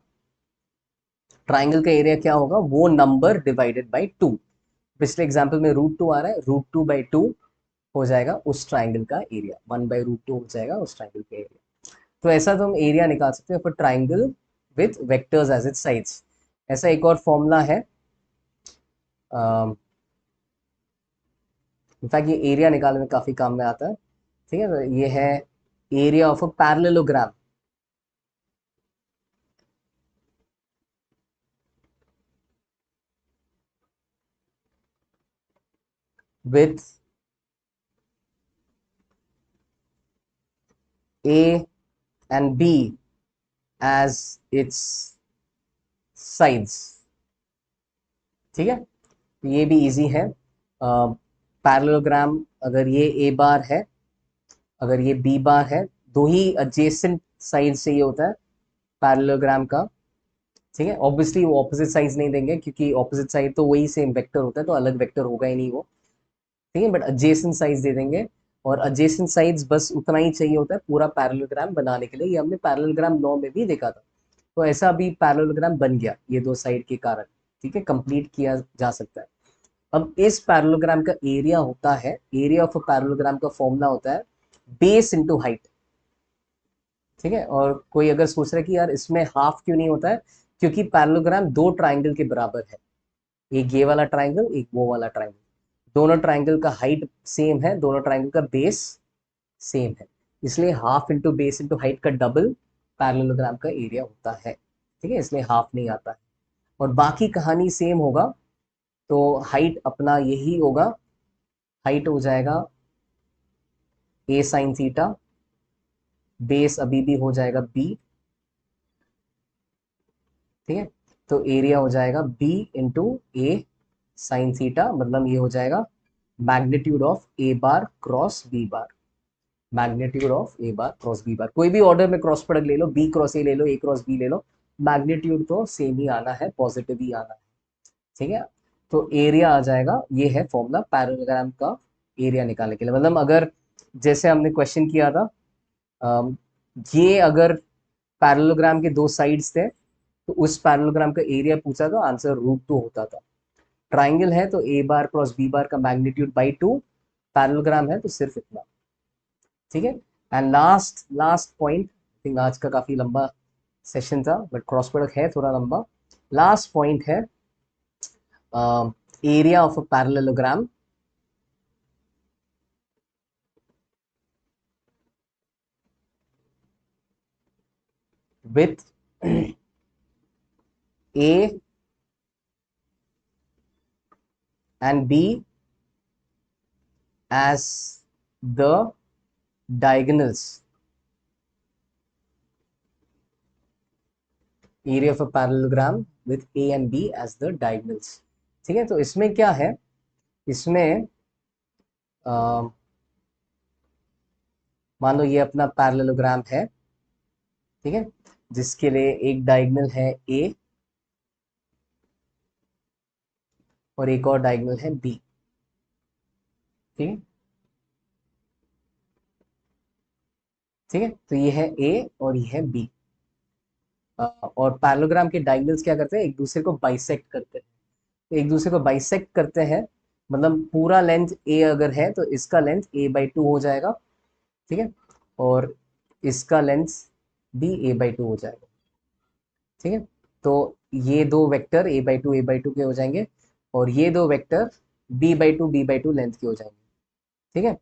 ट्राइंगल का एरिया क्या होगा, वो नंबर डिवाइडेड बाई टू। पिछले एग्जाम्पल में रूट टू आ रहा है, रूट टू बाई टू हो जाएगा उस ट्राइंगल का area, one by root two हो जाएगा उस ट्राइंगल का एरिया। तो ऐसा तुम एरिया निकाल सकते हो for triangle with vectors as its sides. ऐसा एक और फॉर्मूला है, इनफैक्ट ये एरिया निकालने में काफी काम में आता है। ठीक है, तो ये है area of a parallelogram with A and B as its sides. ठीक है, तो ये भी इजी है। पैरेललोग्राम, अगर ये ए बार है, अगर ये बी बार है, दो ही एडजेसेंट साइड से ये होता है पैरेललोग्राम का। ठीक है, ऑब्वियसली वो ऑपोजिट साइड नहीं देंगे, क्योंकि ऑपोजिट साइड तो वही सेम वेक्टर होता है, तो अलग वेक्टर होगा ही नहीं वो। ठीक है, बट एडजेसेंट साइड्स दे देंगे, और एडजेसेंट साइड्स बस उतना ही चाहिए होता है पूरा पैरेललोग्राम बनाने के लिए, ये हमने पैरेललोग्राम लॉ में भी देखा था। तो ऐसा भी पैरेललोग्राम बन गया ये दो साइड के कारण। ठीक है, कंप्लीट किया जा सकता है। अब इस पैरेललोग्राम का एरिया होता है, एरिया ऑफ अ पैरेललोग्राम का फॉर्मूला होता है बेस इनटू हाइट। ठीक है, और कोई अगर सोच रहा है कि यार इसमें हाफ क्यों नहीं होता है, क्योंकि पैरेललोग्राम दो ट्राइंगल के बराबर है, एक ये वाला ट्राइंगल, एक वो वाला ट्राइंगल, दोनों ट्राइंगल का हाइट सेम है, दोनों ट्राइंगल का बेस सेम है, इसलिए half into base into height का डबल पैरेललोग्राम का एरिया होता है। ठीक है, इसलिए हाफ नहीं आता है, और बाकी कहानी सेम होगा। तो हाइट अपना यही होगा, हाइट हो जाएगा ए साइन थीटा बेस अभी भी हो जाएगा बी, ठीक है। तो एरिया हो जाएगा B into A sine theta, मतलब ये हो जाएगा magnitude of A bar cross B bar, magnitude of A bar cross B bar. कोई भी ऑर्डर में क्रॉस प्रोडक्ट ले लो, बी क्रॉस ए ले लो, ए क्रॉस बी ले लो, मैग्नीट्यूड तो सेम ही आना है, पॉजिटिव ही आना है, ठीक है। तो एरिया आ जाएगा, ये है फॉर्मूला पैरेललोग्राम का एरिया निकालने के लिए। मतलब अगर जैसे हमने क्वेश्चन किया था, अम, ये अगर पैरेललोग्राम के दो साइड्स थे तो उस पैरेललोग्राम का एरिया पूछा तो आंसर √2 होता था। ट्राइंगल है तो ए बार क्रॉस बी बार का मैग्नीट्यूड बाई 2, पैरेललोग्राम है तो सिर्फ इतना, ठीक है। And last last point, I think आज का काफी लंबा सेशन था बट क्रॉस प्रोडक्ट है थोड़ा लंबा। लास्ट पॉइंट है area of a parallelogram with A and B as the diagonals. Area of a parallelogram with A and B as the diagonals. ठीक है, तो इसमें क्या है, इसमें मान लो ये अपना पैरेललोग्राम है, ठीक है, जिसके लिए एक डायगोनल है A और एक और डायगोनल है B, ठीक है, ठीक है। तो ये है A और ये है B। और पैरेललोग्राम के डायगोनल्स क्या करते हैं, एक दूसरे को बाइसेक्ट करते हैं। तो एक दूसरे को बाइसेक्ट करते हैं, मतलब पूरा लेंथ ए अगर है तो इसका लेंथ a/2 हो जाएगा, ठीक है, और इसका लेंथ भी a/2 हो जाएगा, ठीक है। तो ये दो वेक्टर a/2 के हो जाएंगे और ये दो वेक्टर b/2 लेंथ के हो जाएंगे, ठीक है।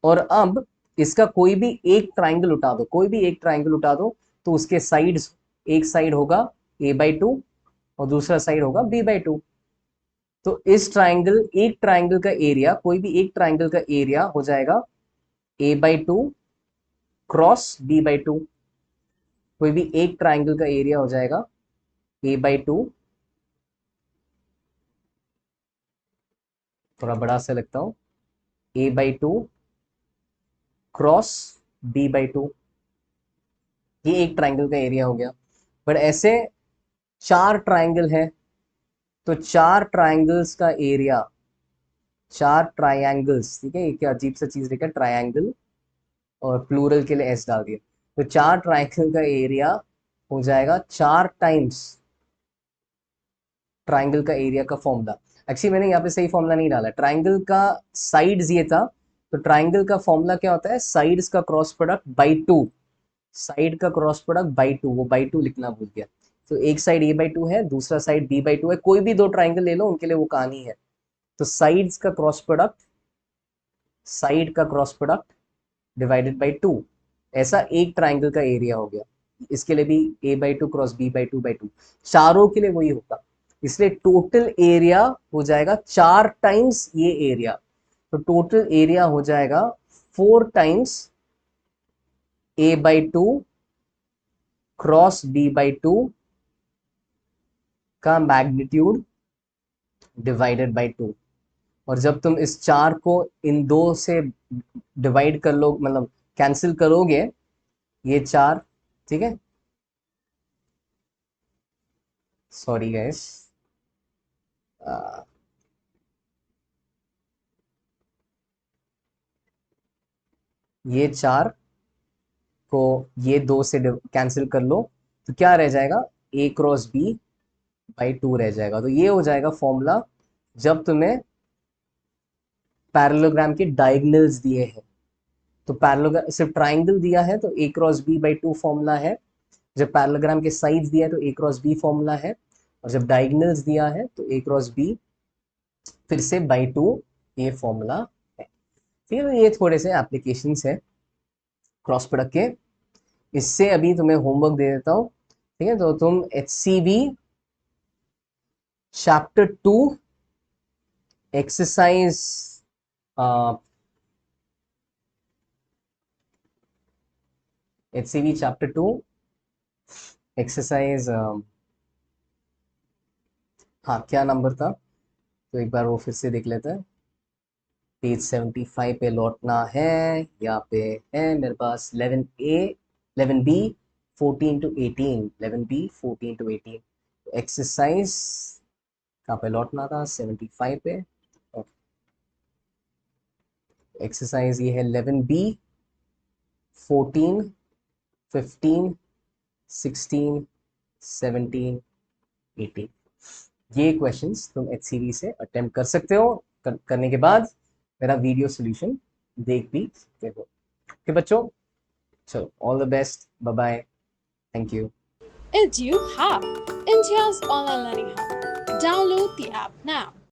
और अब इसका कोई भी एक ट्राइंगल उठा दो, कोई भी एक ट्राइंगल उठा दो, तो उसके साइड्स, एक साइड होगा a/2 और दूसरा साइड होगा b/2। तो इस ट्राइंगल, एक ट्राइंगल का एरिया, कोई भी एक ट्राइंगल का एरिया हो जाएगा a/2 क्रॉस b/2। कोई भी एक ट्राइंगल का एरिया हो जाएगा a/2, थोड़ा बड़ा से लिखता हूं, a/2 क्रॉस b/2। ये एक ट्राइंगल का एरिया हो गया। पर ऐसे चार ट्राइंगल है, तो चार ट्राइंगल्स का एरिया, चार ट्राइंगल्स, ठीक है, ये क्या अजीब सा चीज लिखा है ट्राइंगल, और प्लूरल के लिए एस डाल दिया। तो चार ट्राइंगल का एरिया हो जाएगा 4 टाइम्स ट्राइंगल का एरिया का फॉर्मूला। एक्चुअली मैंने यहाँ पे सही फॉर्मूला नहीं डाला, ट्राइंगल का साइड्स ये था, तो ट्राइंगल का फॉर्मूला क्या होता है, साइड्स का क्रॉस प्रोडक्ट बाई 2, साइड का क्रॉस प्रोडक्ट बाई 2, वो बाई 2 लिखना भूल गया। तो एक साइड a/2 है, दूसरा साइड b/2 है, कोई भी दो ट्राइंगल ले लो उनके लिए वो कहानी है। तो साइड्स का क्रॉस प्रोडक्ट, साइड का क्रॉस प्रोडक्ट डिवाइडेड बाई 2, ऐसा एक ट्राइंगल का एरिया हो गया। इसके लिए भी a/2 क्रॉस b/2/2, चारों के लिए वही होगा। इसलिए टोटल एरिया हो जाएगा 4 टाइम्स ये एरिया, तो टोटल एरिया हो जाएगा 4 टाइम्स a/2 क्रॉस b/2 का मैग्नीट्यूड डिवाइडेड बाई 2। और जब तुम इस 4 को इन दो से डिवाइड कर लो, मतलब कैंसिल करोगे, ये 4, ठीक है, सॉरी गाइस, ये 4 को ये 2 से कैंसिल कर लो, तो क्या रह जाएगा, a×b/2 रह जाएगा। तो ये हो जाएगा फॉर्मूला जब तुम्हें पैरेललोग्राम के डायगोनल्स दिए हैं। तो पैरेललोग्राम सिर्फ ट्राइंगल दिया है तो a×b/2 फॉर्मूला है, जब पैरेललोग्राम के साइड्स दिया है तो a×b फॉर्मूला है, और जब डायगोनल्स दिया है तो a×b फिर से बाई 2 ये फॉर्मूला है। ठीक है, तो ये थोड़े से एप्लीकेशंस है क्रॉस प्रोडक्ट के। इससे अभी तुम्हें होमवर्क दे देता हूँ, ठीक है, तो तुम HCV chapter 2 exercise 5 HCV chapter 2 exercise, हाँ क्या नंबर था, तो एक बार वो फिर से देख लेते हैं। पेज 75 पे लौटना है, यहाँ पे है मेरे पास 11A 11B 14 to 18, 11B 14 to 18। Exercise कहाँ पे लौटना था, 75 पे। एक्सरसाइज ये है 11B 14 15 16 17 18। ये क्वेश्चंस तुम HCV से अटेम्प्ट कर सकते हो। करने के बाद मेरा वीडियो सोल्यूशन देख भी सकते हो। ओके बच्चों, चलो all the best, bye bye, thank you. EduHub, India's online learning hub. Download the app now.